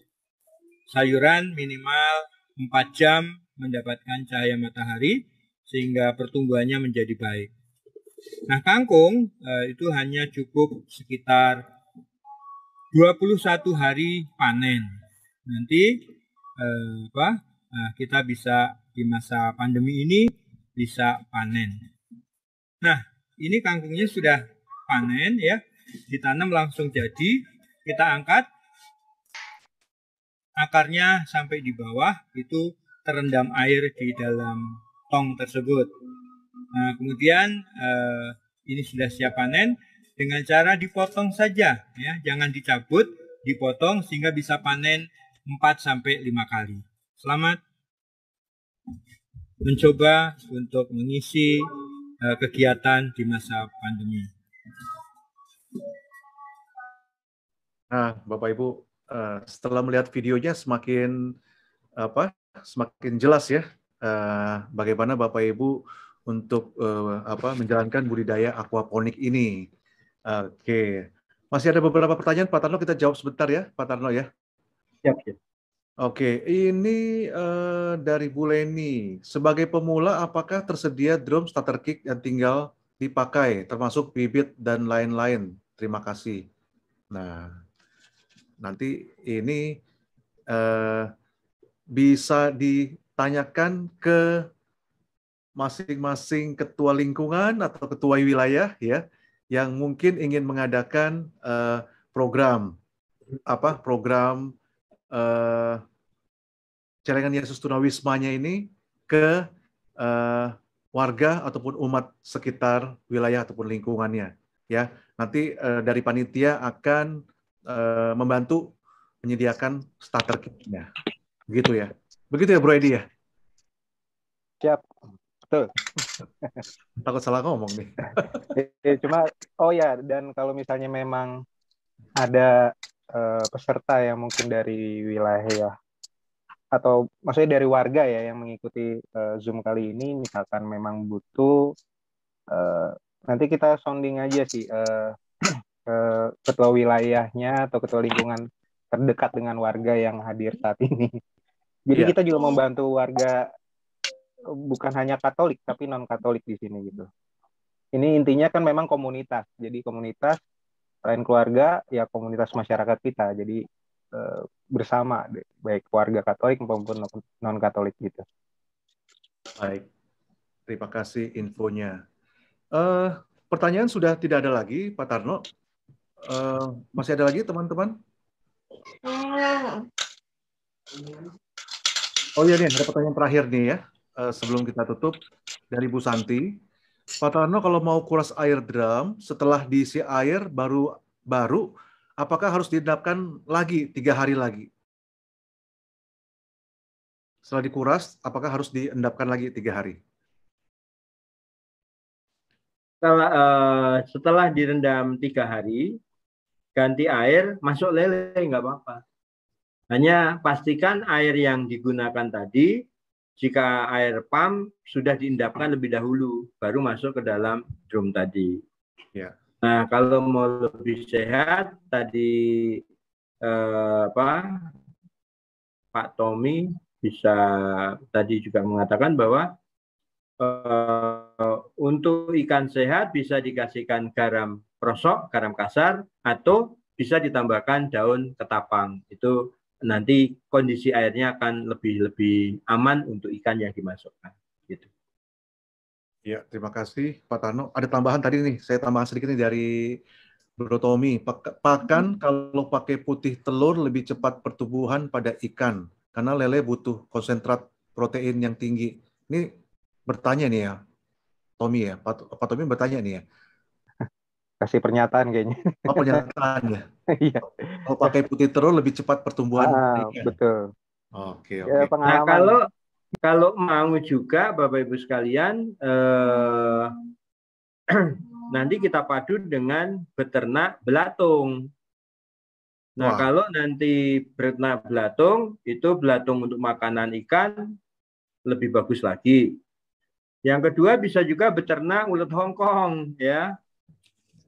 sayuran minimal 4 jam mendapatkan cahaya matahari sehingga pertumbuhannya menjadi baik. Nah, kangkung itu hanya cukup sekitar 21 hari panen. Nanti kita bisa di masa pandemi ini bisa panen. Nah, ini kangkungnya sudah panen ya, ditanam langsung jadi. Kita angkat akarnya sampai di bawah, itu terendam air di dalam tong tersebut. Nah, kemudian ini sudah siap panen dengan cara dipotong saja ya, jangan dicabut, dipotong sehingga bisa panen 4 sampai 5 kali. Selamat mencoba untuk mengisi kegiatan di masa pandemi. Nah, Bapak Ibu, setelah melihat videonya semakin jelas ya bagaimana Bapak Ibu untuk menjalankan budidaya aquaponik ini. Oke, masih ada beberapa pertanyaan Pak Tarno, kita jawab sebentar ya Pak Tarno ya. Siap. Oke, ini dari Bu Leni. Sebagai pemula, apakah tersedia drum starter kit yang tinggal dipakai, termasuk bibit dan lain-lain? Terima kasih. Nah, nanti ini bisa ditanyakan ke masing-masing ketua lingkungan atau ketua wilayah ya, yang mungkin ingin mengadakan program program Celengan Yesus Tunawismanya ini ke warga ataupun umat sekitar wilayah ataupun lingkungannya. Ya, nanti dari panitia akan membantu menyediakan starter kit-nya. Begitu ya. Begitu ya Bro Edi ya? Siap. Betul. Takut salah ngomong nih. Cuma, dan kalau misalnya memang ada peserta yang mungkin dari wilayah atau maksudnya dari warga ya yang mengikuti Zoom kali ini, misalkan memang butuh, nanti kita sounding aja sih ke ketua wilayahnya atau ketua lingkungan terdekat dengan warga yang hadir saat ini. Jadi kita juga membantu warga bukan hanya Katolik tapi non Katolik di sini gitu. Ini intinya kan memang komunitas. Jadi komunitas selain keluarga ya komunitas masyarakat kita. Jadi bersama baik warga Katolik maupun non Katolik gitu. Baik, terima kasih infonya. Pertanyaan sudah tidak ada lagi, Pak Tarno. Masih ada lagi teman-teman? Oh iya nih, ada pertanyaan terakhir nih ya, sebelum kita tutup dari Bu Santi. Pak Tarno, kalau mau kuras air drum, setelah diisi air baru apakah harus diendapkan lagi 3 hari lagi? Setelah dikuras, apakah harus diendapkan lagi 3 hari? Setelah direndam 3 hari, ganti air, masuk lele, nggak apa-apa. Hanya pastikan air yang digunakan tadi, jika air pump sudah diendapkan lebih dahulu, baru masuk ke dalam drum tadi. Ya. Nah, kalau mau lebih sehat, tadi Pak Tommy bisa tadi juga mengatakan bahwa untuk ikan sehat bisa dikasihkan garam rosok, garam kasar, atau bisa ditambahkan daun ketapang. Itu nanti kondisi airnya akan lebih aman untuk ikan yang dimasukkan. Gitu. Ya, terima kasih Pak Tarno. Ada tambahan tadi nih, saya tambahan sedikit nih dari Bro Tommy. Pakan kalau pakai putih telur lebih cepat pertumbuhan pada ikan, karena lele butuh konsentrat protein yang tinggi. Ini bertanya nih ya, Tommy ya, Pak Tommy bertanya nih ya. Kasih pernyataan kayaknya. Oh, pernyataan ya. Iya. Kalau pakai putih telur lebih cepat pertumbuhan ikan. Betul. Oke. Ya, nah, kalau mau juga Bapak Ibu sekalian, nanti kita padu dengan beternak belatung. Nah, kalau nanti beternak belatung, itu belatung untuk makanan ikan lebih bagus lagi. Yang kedua bisa juga beternak ulet Hongkong, ya.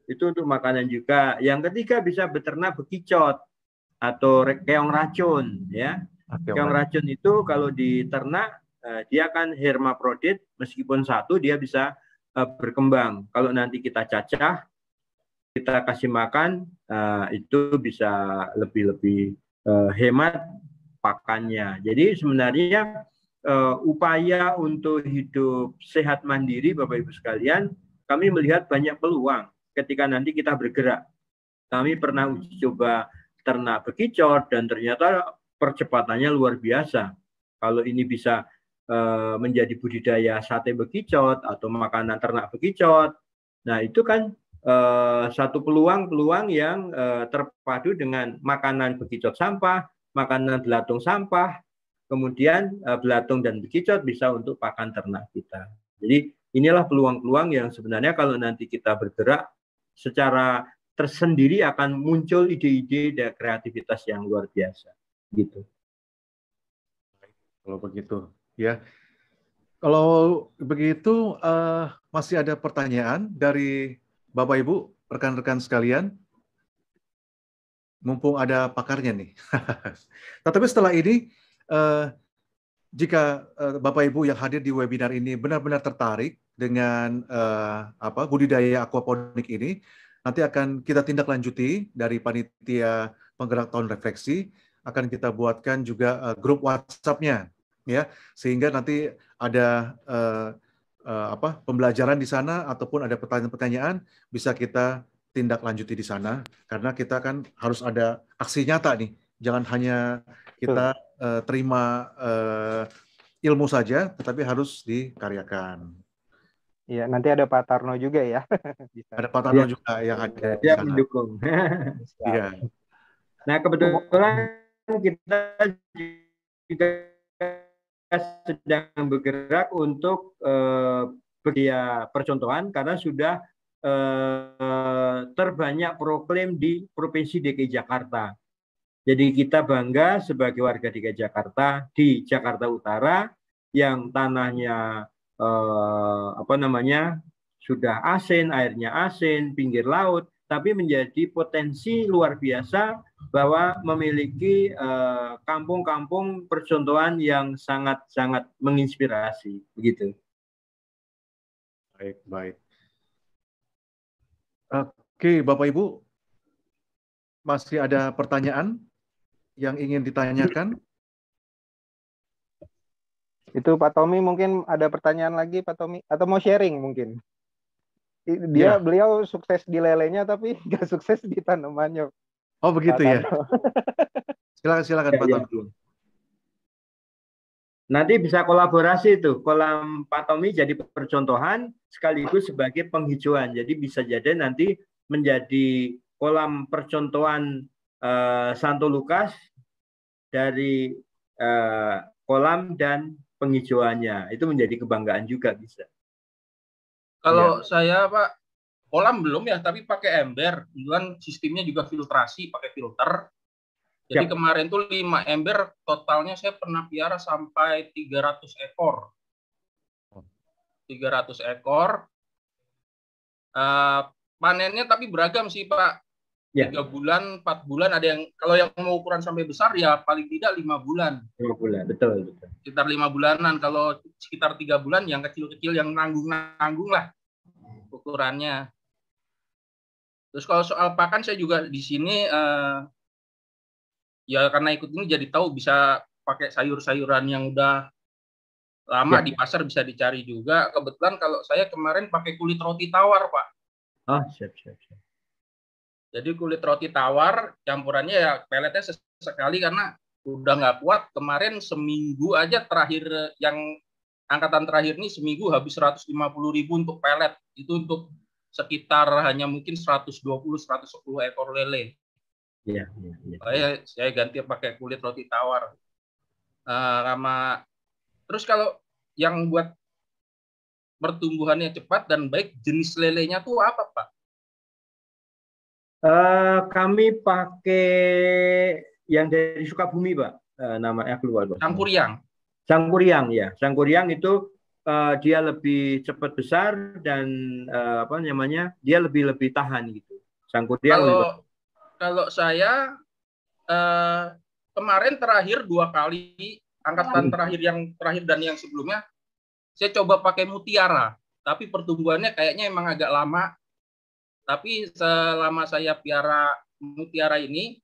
Itu untuk makanan juga. Yang ketiga bisa beternak bekicot atau keong racun, ya. Keong racun itu kalau diternak dia akan hermaprodit, meskipun satu dia bisa berkembang. Kalau nanti kita cacah, kita kasih makan, itu bisa lebih hemat pakannya. Jadi sebenarnya upaya untuk hidup sehat mandiri, Bapak Ibu sekalian, kami melihat banyak peluang ketika nanti kita bergerak. Kami pernah uji coba ternak bekicot dan ternyata percepatannya luar biasa. Kalau ini bisa menjadi budidaya sate bekicot atau makanan ternak bekicot, nah itu kan satu peluang yang terpadu dengan makanan bekicot sampah, makanan belatung sampah, kemudian belatung dan bekicot bisa untuk pakan ternak kita. Jadi inilah peluang-peluang yang sebenarnya kalau nanti kita bergerak secara tersendiri akan muncul ide-ide dan kreativitas yang luar biasa. Gitu. Kalau begitu, ya. Kalau begitu, masih ada pertanyaan dari Bapak Ibu, rekan-rekan sekalian. Mumpung ada pakarnya nih. Tetapi setelah ini, jika Bapak Ibu yang hadir di webinar ini benar-benar tertarik dengan budidaya aquaponik ini, nanti akan kita tindak lanjuti dari panitia penggerak tahun refleksi, akan kita buatkan juga grup WhatsApp-nya, ya, sehingga nanti ada pembelajaran di sana ataupun ada pertanyaan-pertanyaan bisa kita tindak lanjuti di sana, karena kita kan harus ada aksi nyata nih. Jangan hanya kita terima ilmu saja, tetapi harus dikaryakan. Iya, nanti ada Pak Tarno juga ya. Ada Pak Tarno juga yang ada di sana. Mendukung. Iya. Nah, kebetulan kita juga sedang bergerak untuk bagian percontohan karena sudah terbanyak proklaim di Provinsi DKI Jakarta. Jadi kita bangga sebagai warga DKI Jakarta di Jakarta Utara yang tanahnya sudah asin, airnya asin, pinggir laut, tapi menjadi potensi luar biasa bahwa memiliki kampung-kampung percontohan yang sangat-sangat menginspirasi, begitu. Baik. Oke, Bapak Ibu, masih ada pertanyaan yang ingin ditanyakan? Itu Pak Tommy mungkin ada pertanyaan lagi, Pak Tommy, atau mau sharing mungkin? Beliau sukses di lelenya tapi nggak sukses di tanamannya. Oh begitu ya. Silakan Pak Tommy. Nanti bisa kolaborasi itu, kolam Pak Tommy jadi percontohan sekaligus sebagai penghijauan. Jadi bisa jadi nanti menjadi kolam percontohan Santo Lukas dari kolam dan penghijauannya. Itu menjadi kebanggaan juga bisa. Kalau saya Pak, kolam belum ya, tapi pakai ember. Kemudian sistemnya juga filtrasi, pakai filter. Jadi kemarin tuh 5 ember, totalnya saya pernah piara sampai 300 ekor. 300 ekor. Panennya tapi beragam sih Pak. 3 bulan, 4 bulan, ada yang kalau yang mau ukuran sampai besar ya paling tidak 5 bulan. 5 bulan, betul. Sekitar 5 bulanan. Kalau sekitar 3 bulan yang kecil-kecil yang nanggung lah ukurannya. Terus kalau soal pakan saya juga di sini ya karena ikut ini jadi tahu bisa pakai sayur-sayuran yang udah lama di pasar bisa dicari juga. Kebetulan kalau saya kemarin pakai kulit roti tawar, Pak. Oh, siap. Jadi kulit roti tawar campurannya ya peletnya sesekali karena udah nggak kuat. Kemarin seminggu aja terakhir yang angkatan terakhir ini seminggu habis 150.000 untuk pelet. Itu untuk sekitar hanya mungkin 120-110 ekor lele. Iya. Saya ganti pakai kulit roti tawar. Terus kalau yang buat pertumbuhannya cepat dan baik, jenis lelenya tuh apa, Pak? Kami pakai yang dari Sukabumi, Pak. Namanya keluar, Pak. Sangkuriang, ya. Sangkuriang itu dia lebih cepat besar dan dia lebih tahan gitu. Sangkuriang. Kalau saya kemarin terakhir 2 kali angkatan terakhir dan yang sebelumnya saya coba pakai mutiara, tapi pertumbuhannya kayaknya emang agak lama. Tapi selama saya piara mutiara ini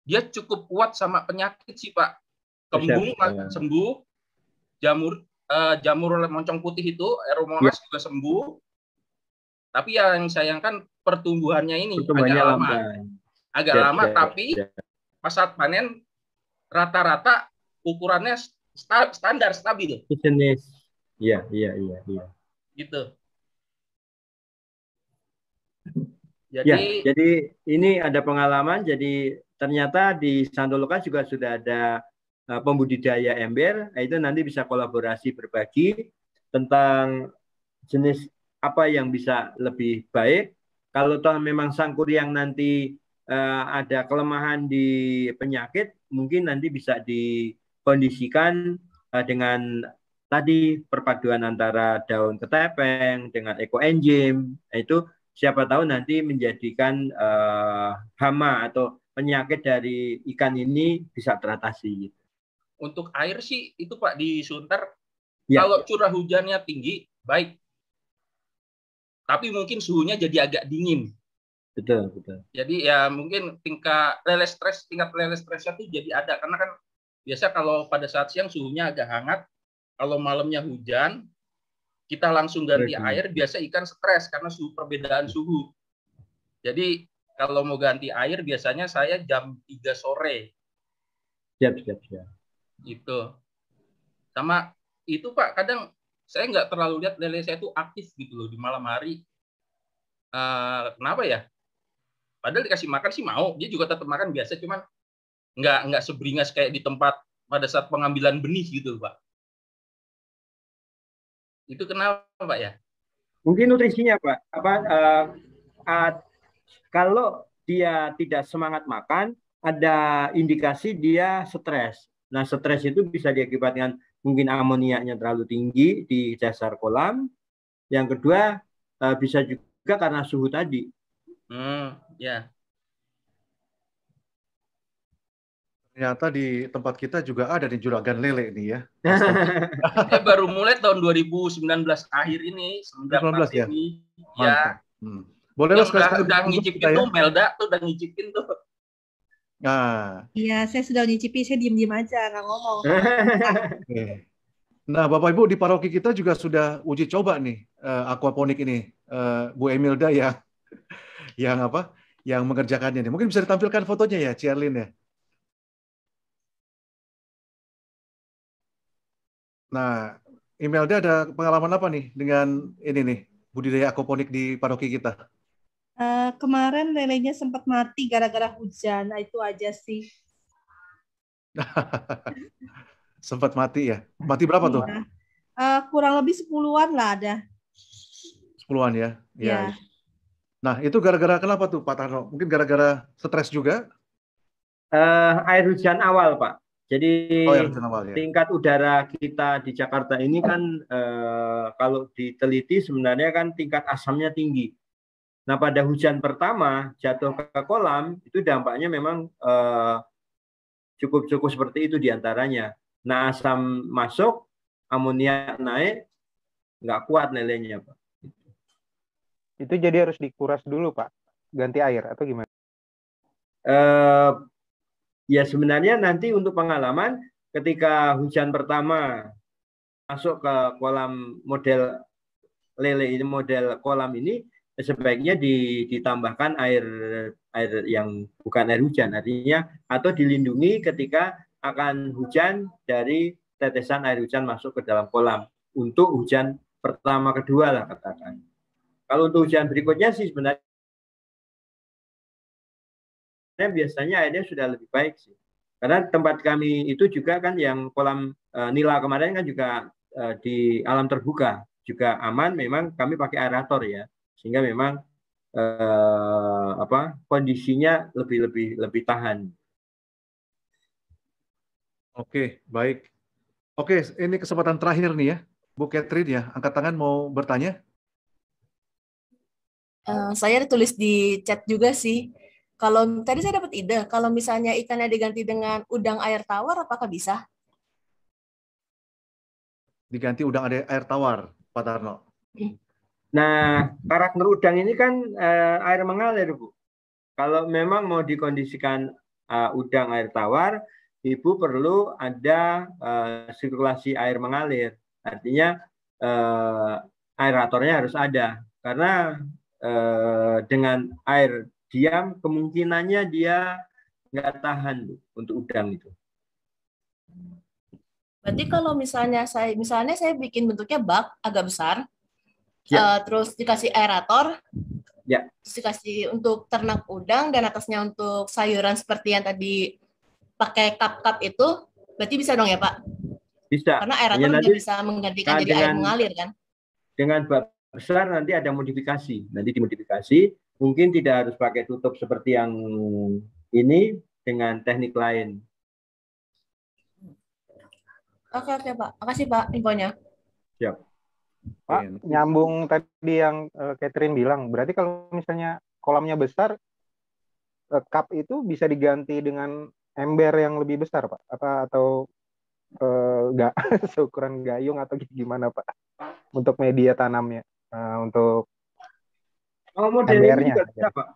dia cukup kuat sama penyakit sih Pak. Kembung sembuh, jamur moncong putih itu Aeromonas juga sembuh. Tapi yang sayangkan pertumbuhannya ini agak lama, tapi pas saat panen rata-rata ukurannya standar stabil. Jenis, iya. Gitu. Jadi ini ada pengalaman. Jadi ternyata di Santo Lukas juga sudah ada pembudidaya ember. Itu nanti bisa kolaborasi berbagi tentang jenis apa yang bisa lebih baik. Kalau toh memang sangkuriang nanti ada kelemahan di penyakit, mungkin nanti bisa dikondisikan dengan tadi perpaduan antara daun ketepeng dengan ekoenzim. Itu siapa tahu nanti menjadikan hama atau penyakit dari ikan ini bisa teratasi. Untuk air sih itu Pak di Sunter, kalau curah hujannya tinggi, baik. Tapi mungkin suhunya jadi agak dingin. Betul. Jadi ya mungkin tingkat lele stresnya tuh jadi ada. Karena kan biasa kalau pada saat siang suhunya agak hangat, kalau malamnya hujan, kita langsung ganti air, biasa ikan stres karena perbedaan suhu. Jadi kalau mau ganti air biasanya saya jam 3 sore. Siap. Gitu. Sama itu Pak, kadang saya nggak terlalu lihat lele saya itu aktif gitu loh di malam hari. Kenapa ya? Padahal dikasih makan sih mau, dia juga tetap makan biasa, cuman nggak seberingas kayak di tempat pada saat pengambilan benih gitu Pak. Itu kenapa Pak ya? Mungkin nutrisinya Pak. Kalau dia tidak semangat makan, ada indikasi dia stres. Nah, stres itu bisa diakibatkan mungkin amoniaknya terlalu tinggi di dasar kolam. Yang kedua, bisa juga karena suhu tadi. Ya. Ternyata di tempat kita juga ada di juragan lele nih ya. Saya baru mulai tahun 2019 akhir ini, 2019 ya. Ya. Boleh udah ngicipin tuh, Melda tuh udah ngicipin tuh. Nah. Iya, saya sudah nyicipi, saya diem-diem aja, nggak ngomong. Nah, Bapak Ibu di paroki kita juga sudah uji coba nih aquaponik ini, Bu Emilda yang mengerjakannya nih. Mungkin bisa ditampilkan fotonya ya, Ciarlin ya. Nah, Imelda ada pengalaman apa nih dengan ini nih, budidaya aquaponik di paroki kita? Kemarin lelenya sempat mati gara-gara hujan, nah itu aja sih. Sempat mati ya? Mati berapa tuh? Kurang lebih 10-an lah ada. 10-an ya? Ya. Nah, itu gara-gara kenapa tuh Pak Tarno? Mungkin gara-gara stres juga? Air hujan awal Pak. Jadi awal, ya. Tingkat udara kita di Jakarta ini kan kalau diteliti sebenarnya kan tingkat asamnya tinggi. Nah pada hujan pertama jatuh ke kolam itu dampaknya memang cukup seperti itu diantaranya. Nah asam masuk, amonia naik, nggak kuat lelenya Pak. Itu jadi harus dikuras dulu Pak, ganti air atau gimana? Ya sebenarnya nanti untuk pengalaman ketika hujan pertama masuk ke kolam model lele ini, model kolam ini sebaiknya ditambahkan air yang bukan air hujan, artinya atau dilindungi ketika akan hujan dari tetesan air hujan masuk ke dalam kolam untuk hujan pertama kedua lah katakan. Kalau untuk hujan berikutnya sih sebenarnya biasanya airnya sudah lebih baik sih. Karena tempat kami itu juga kan yang kolam nila kemarin kan juga di alam terbuka juga aman. Memang kami pakai aerator ya, sehingga memang kondisinya lebih tahan. Oke, baik. Oke, ini kesempatan terakhir nih ya, Bu Catherine ya, angkat tangan mau bertanya? Saya tulis di chat juga sih. Kalau tadi saya dapat ide, kalau misalnya ikannya diganti dengan udang air tawar, apakah bisa? Diganti udang air tawar, Pak Tarno. Nah, karakter udang ini kan air mengalir, Bu. Kalau memang mau dikondisikan udang air tawar, Ibu perlu ada sirkulasi air mengalir. Artinya aeratornya harus ada. Karena dengan air diam kemungkinannya dia nggak tahan untuk udang itu. Berarti kalau misalnya saya bikin bentuknya bak agak besar, terus dikasih aerator, terus dikasih untuk ternak udang dan atasnya untuk sayuran seperti yang tadi pakai cup itu, berarti bisa dong ya Pak? Bisa. Karena aerator juga bisa menggantikan jadi air mengalir kan? Dengan bak besar nanti ada modifikasi, nanti dimodifikasi. Mungkin tidak harus pakai tutup seperti yang ini dengan teknik lain. Oke Pak. Makasih Pak infonya. Siap. Pak, nyambung tadi yang Catherine bilang, berarti kalau misalnya kolamnya besar, cup itu bisa diganti dengan ember yang lebih besar Pak? Atau enggak seukuran gayung atau gimana Pak? Untuk media tanamnya, untuk model ini juga bisa, Pak.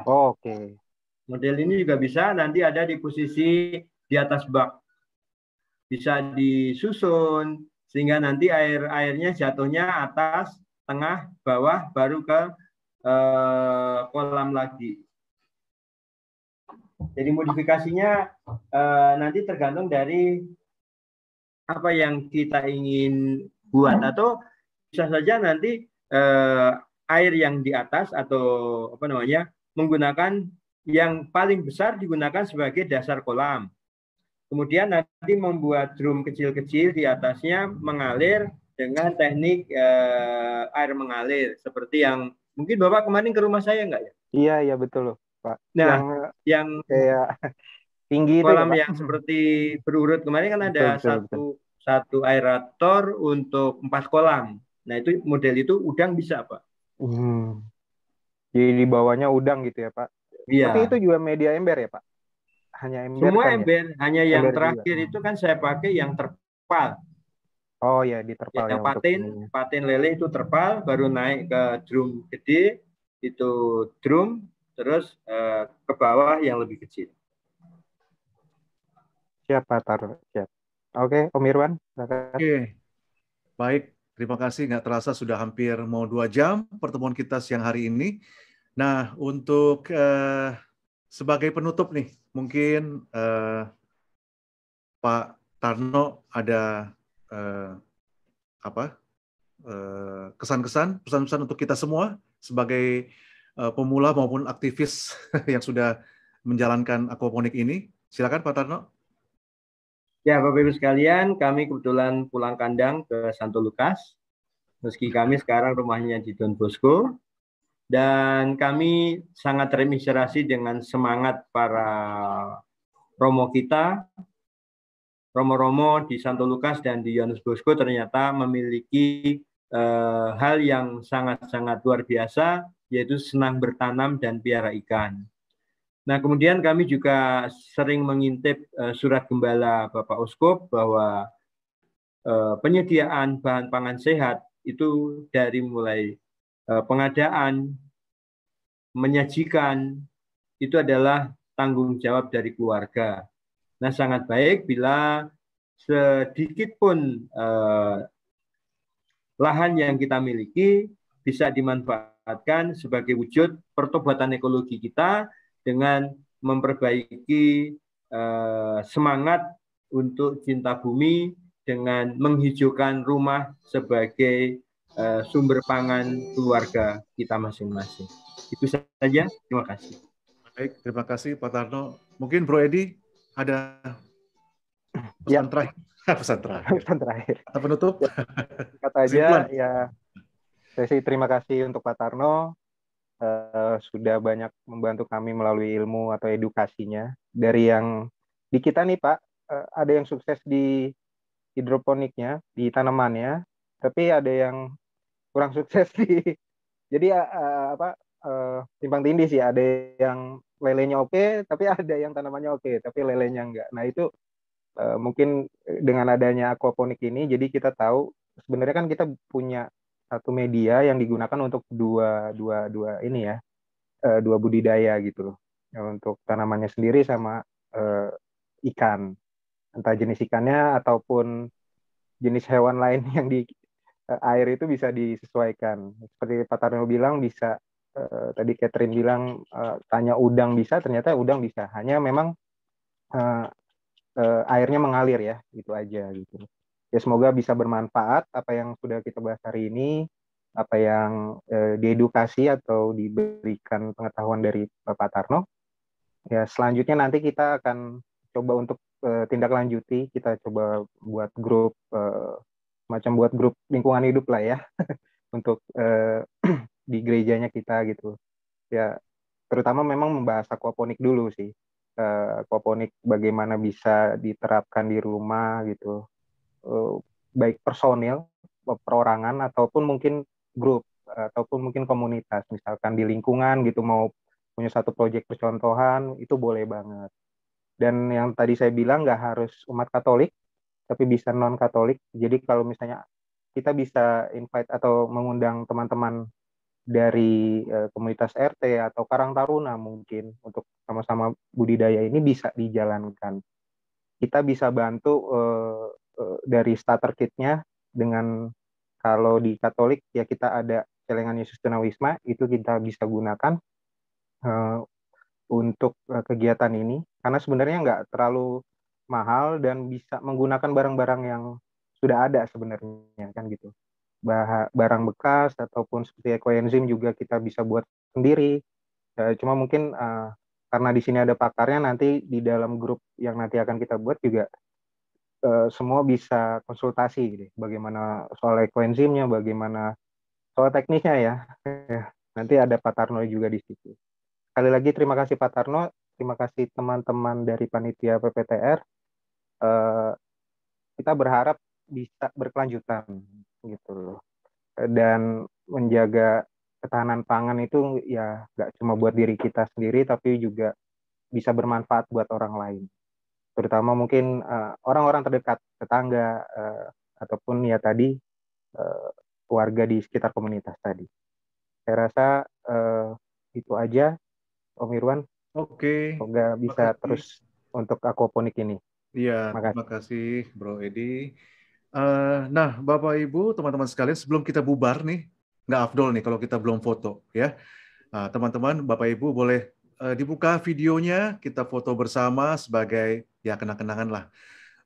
Oke. Model ini juga bisa, nanti ada di posisi di atas bak. Bisa disusun, sehingga nanti airnya jatuhnya atas, tengah, bawah, baru ke kolam lagi. Jadi modifikasinya nanti tergantung dari apa yang kita ingin buat, atau bisa saja nanti air yang di atas atau apa namanya menggunakan yang paling besar digunakan sebagai dasar kolam. Kemudian nanti membuat drum kecil-kecil di atasnya mengalir dengan teknik air mengalir seperti yang mungkin Bapak kemarin ke rumah saya enggak ya? Iya, iya betul loh, Pak. Nah, yang kayak tinggi kolam itu ya, yang seperti berurut kemarin kan ada betul. satu aerator untuk 4 kolam. Nah, itu model itu udang bisa, Pak. Jadi di bawahnya udang gitu ya, Pak. Iya. Tapi itu juga media ember ya, Pak? Hanya ember semua kan ember, ya? hanya yang ember terakhir juga. itu kan saya pakai yang terpal. Oh ya, di terpal yang patin lele itu terpal, baru naik ke drum gede, itu drum, terus ke bawah yang lebih kecil. Siap, Pak Tarno. Siap. Oke, Om Irwan. Oke, baik. Terima kasih. Nggak terasa sudah hampir mau 2 jam pertemuan kita siang hari ini. Nah, untuk sebagai penutup nih, mungkin Pak Tarno ada kesan-kesan, pesan-pesan untuk kita semua sebagai pemula maupun aktivis yang sudah menjalankan aquaponik ini. Silakan Pak Tarno. Ya, Bapak Ibu sekalian, kami kebetulan pulang kandang ke Santo Lukas. Meski kami sekarang rumahnya di Don Bosco, dan kami sangat terinspirasi dengan semangat para romo kita, romo-romo di Santo Lukas dan di Yohanes Bosco ternyata memiliki hal yang sangat-sangat luar biasa, yaitu senang bertanam dan piara ikan. Nah, kemudian kami juga sering mengintip surat gembala Bapak Uskup bahwa penyediaan bahan pangan sehat itu dari mulai pengadaan, menyajikan, itu adalah tanggung jawab dari keluarga. Nah, sangat baik bila sedikit pun lahan yang kita miliki bisa dimanfaatkan sebagai wujud pertobatan ekologi kita dengan memperbaiki semangat untuk cinta bumi dengan menghijaukan rumah sebagai sumber pangan keluarga kita masing-masing. Itu saja, terima kasih. Baik, terima kasih Pak Tarno. Mungkin Bro Edi ada pesan terakhir. Pesan terakhir. Atau penutup? Kata aja ya, saya sih terima kasih untuk Pak Tarno. Sudah banyak membantu kami melalui ilmu atau edukasinya. Dari yang di kita nih Pak, ada yang sukses di hidroponiknya, di tanamannya, tapi ada yang kurang sukses di, jadi timpang tindih sih. Ada yang lelenya oke, tapi ada yang tanamannya oke, tapi lelenya enggak. Nah itu mungkin dengan adanya aquaponik ini, jadi kita tahu sebenarnya kan kita punya satu media yang digunakan untuk dua budidaya gitu loh, untuk tanamannya sendiri sama ikan, entah jenis ikannya ataupun jenis hewan lain yang di air itu bisa disesuaikan. Seperti Pak Tarno bilang bisa, tadi Catherine bilang tanya udang bisa, ternyata udang bisa. Hanya memang airnya mengalir ya, itu aja gitu. Ya semoga bisa bermanfaat apa yang sudah kita bahas hari ini, apa yang diedukasi atau diberikan pengetahuan dari Bapak Tarno. Ya selanjutnya nanti kita akan coba untuk tindak lanjuti, kita coba buat grup buat grup lingkungan hidup lah ya untuk di gerejanya kita gitu ya, terutama memang membahas aquaponik dulu sih, aquaponik bagaimana bisa diterapkan di rumah gitu, baik personil, perorangan ataupun mungkin grup ataupun mungkin komunitas, misalkan di lingkungan gitu mau punya satu proyek percontohan itu boleh banget. Dan yang tadi saya bilang nggak harus umat Katolik, tapi bisa non-Katolik. Jadi kalau misalnya kita bisa invite atau mengundang teman-teman dari komunitas RT atau Karang Taruna mungkin untuk sama-sama budidaya ini bisa dijalankan. Kita bisa bantu dari starter kit-nya dengan, kalau di Katolik ya kita ada Celengan Yesus Tunawisma itu kita bisa gunakan untuk kegiatan ini, karena sebenarnya nggak terlalu mahal dan bisa menggunakan barang-barang yang sudah ada sebenarnya kan gitu. Barang bekas ataupun seperti ekoenzim juga kita bisa buat sendiri. Cuma mungkin karena di sini ada pakarnya, nanti di dalam grup yang nanti akan kita buat juga semua bisa konsultasi gitu. Bagaimana soal ekoenzimnya, bagaimana soal teknisnya ya. Nanti ada Pak Tarno juga di situ. Sekali lagi terima kasih Pak Tarno, terima kasih teman-teman dari panitia PPTR. Kita berharap bisa berkelanjutan gitu loh. Dan menjaga ketahanan pangan itu ya nggak cuma buat diri kita sendiri, tapi juga bisa bermanfaat buat orang lain. Terutama mungkin orang-orang terdekat, tetangga, ataupun ya tadi warga di sekitar komunitas tadi. Saya rasa itu aja, Om Irwan. Oke. Semoga bisa terus untuk aquaponik ini. Iya, terima kasih Bro Edi. Nah, Bapak Ibu, teman-teman sekalian, sebelum kita bubar nih, nggak afdol nih kalau kita belum foto ya. Teman-teman, Bapak Ibu boleh dibuka videonya, kita foto bersama sebagai ya kenang-kenangan lah.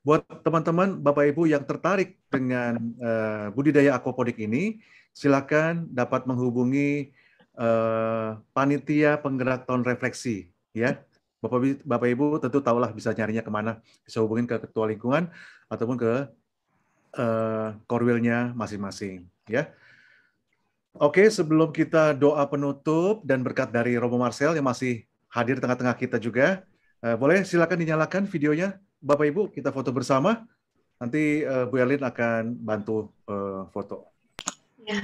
Buat teman-teman, Bapak Ibu yang tertarik dengan budidaya aquaponik ini, silakan dapat menghubungi panitia penggerak tahun refleksi ya. Bapak Ibu tentu tahulah bisa nyarinya kemana, bisa hubungin ke ketua lingkungan ataupun ke korwilnya masing-masing ya. Oke, sebelum kita doa penutup dan berkat dari Romo Marcel yang masih hadir di tengah-tengah kita juga, boleh silakan dinyalakan videonya Bapak Ibu, kita foto bersama. Nanti Bu Erlin akan bantu foto. Ya.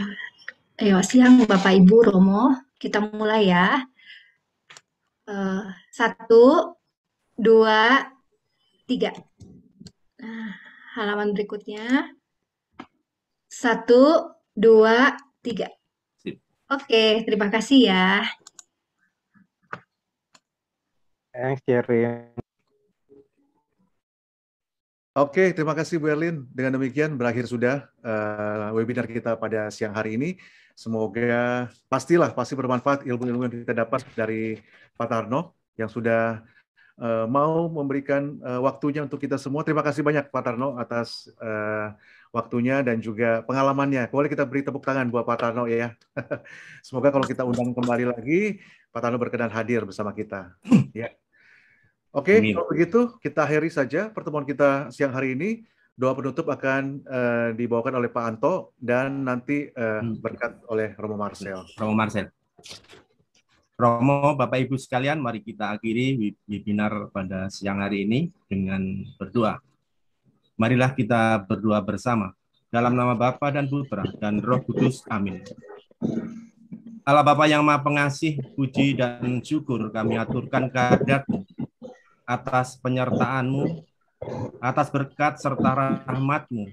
Ayo, siang Bapak Ibu Romo, kita mulai ya. 1, 2, 3. Nah, halaman berikutnya. 1, 2, 3. Oke, terima kasih ya. Thanks, Sherin. Oke, terima kasih Bu Erlin. Dengan demikian berakhir sudah webinar kita pada siang hari ini. Semoga pasti bermanfaat ilmu-ilmu yang kita dapat dari Pak Tarno yang sudah mau memberikan waktunya untuk kita semua. Terima kasih banyak Pak Tarno atas waktunya dan juga pengalamannya. Boleh kita beri tepuk tangan buat Pak Tarno ya. Semoga kalau kita undang kembali lagi, Pak Tarno berkenan hadir bersama kita. Ya. Oke, kalau begitu kita akhiri saja pertemuan kita siang hari ini. Doa penutup akan dibawakan oleh Pak Anto dan nanti berkat oleh Romo Marcel. Romo, Bapak Ibu sekalian, mari kita akhiri webinar pada siang hari ini dengan berdoa. Marilah kita berdoa bersama dalam nama Bapa dan Putra dan Roh Kudus. Amin. Allah Bapa yang Maha Pengasih, puji dan syukur kami aturkan kehadirat-Mu atas penyertaan-Mu, atas berkat serta rahmat-Mu,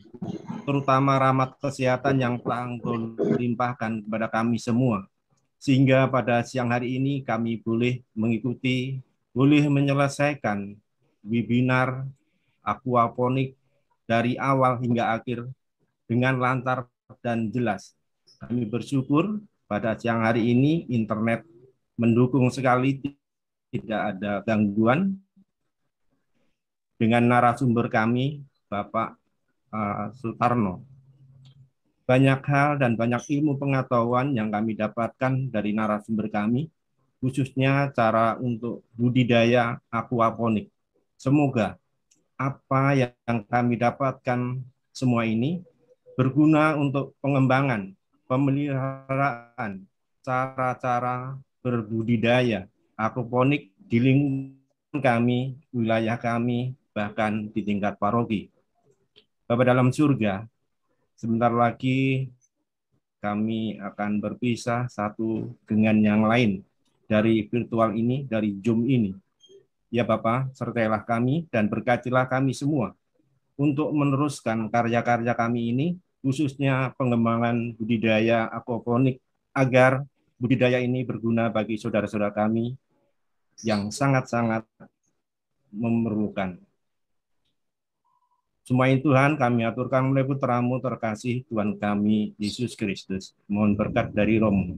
terutama rahmat kesehatan yang telah Engkau limpahkan kepada kami semua, sehingga pada siang hari ini kami boleh mengikuti, boleh menyelesaikan webinar aquaponik dari awal hingga akhir dengan lancar dan jelas. Kami bersyukur pada siang hari ini internet mendukung sekali, tidak ada gangguan. Dengan narasumber kami, Bapak Sutarno. Banyak hal dan banyak ilmu pengetahuan yang kami dapatkan dari narasumber kami, khususnya cara untuk budidaya aquaponik. Semoga apa yang kami dapatkan semua ini berguna untuk pengembangan, pemeliharaan, cara-cara berbudidaya aquaponik di lingkungan kami, wilayah kami, bahkan di tingkat paroki. Bapa dalam surga, sebentar lagi kami akan berpisah satu dengan yang lain dari virtual ini, dari Zoom ini. Ya Bapa, sertailah kami dan berkatilah kami semua untuk meneruskan karya-karya kami ini, khususnya pengembangan budidaya aquaponik, agar budidaya ini berguna bagi saudara-saudara kami yang sangat-sangat memerlukan. Semua itu Tuhan kami aturkan melalui putramu terkasih Tuhan kami Yesus Kristus. Mohon berkat dari Romo.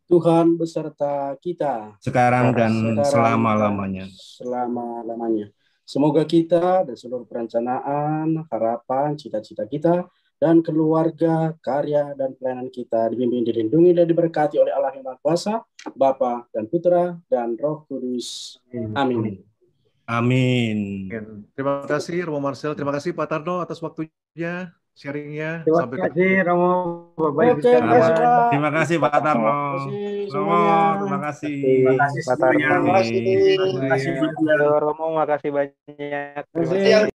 Tuhan beserta kita. Sekarang dan selama-lamanya. Selama-lamanya. Semoga kita dan seluruh perencanaan, harapan, cita-cita kita, dan keluarga, karya, dan pelayanan kita dibimbing, dilindungi, dan diberkati oleh Allah yang Maha Kuasa, Bapa dan Putra, dan Roh Kudus. Amin. Amin. Terima kasih Romo Marcel, terima kasih Pak Tarno atas waktunya, sharingnya. Terima kasih Romo, Bapak Ibu sekalian. Terima kasih Pak Tarno. Romo, terima kasih. Terima kasih Pak Tarno. Terima kasih. Romo, makasih banyak. Terima kasih.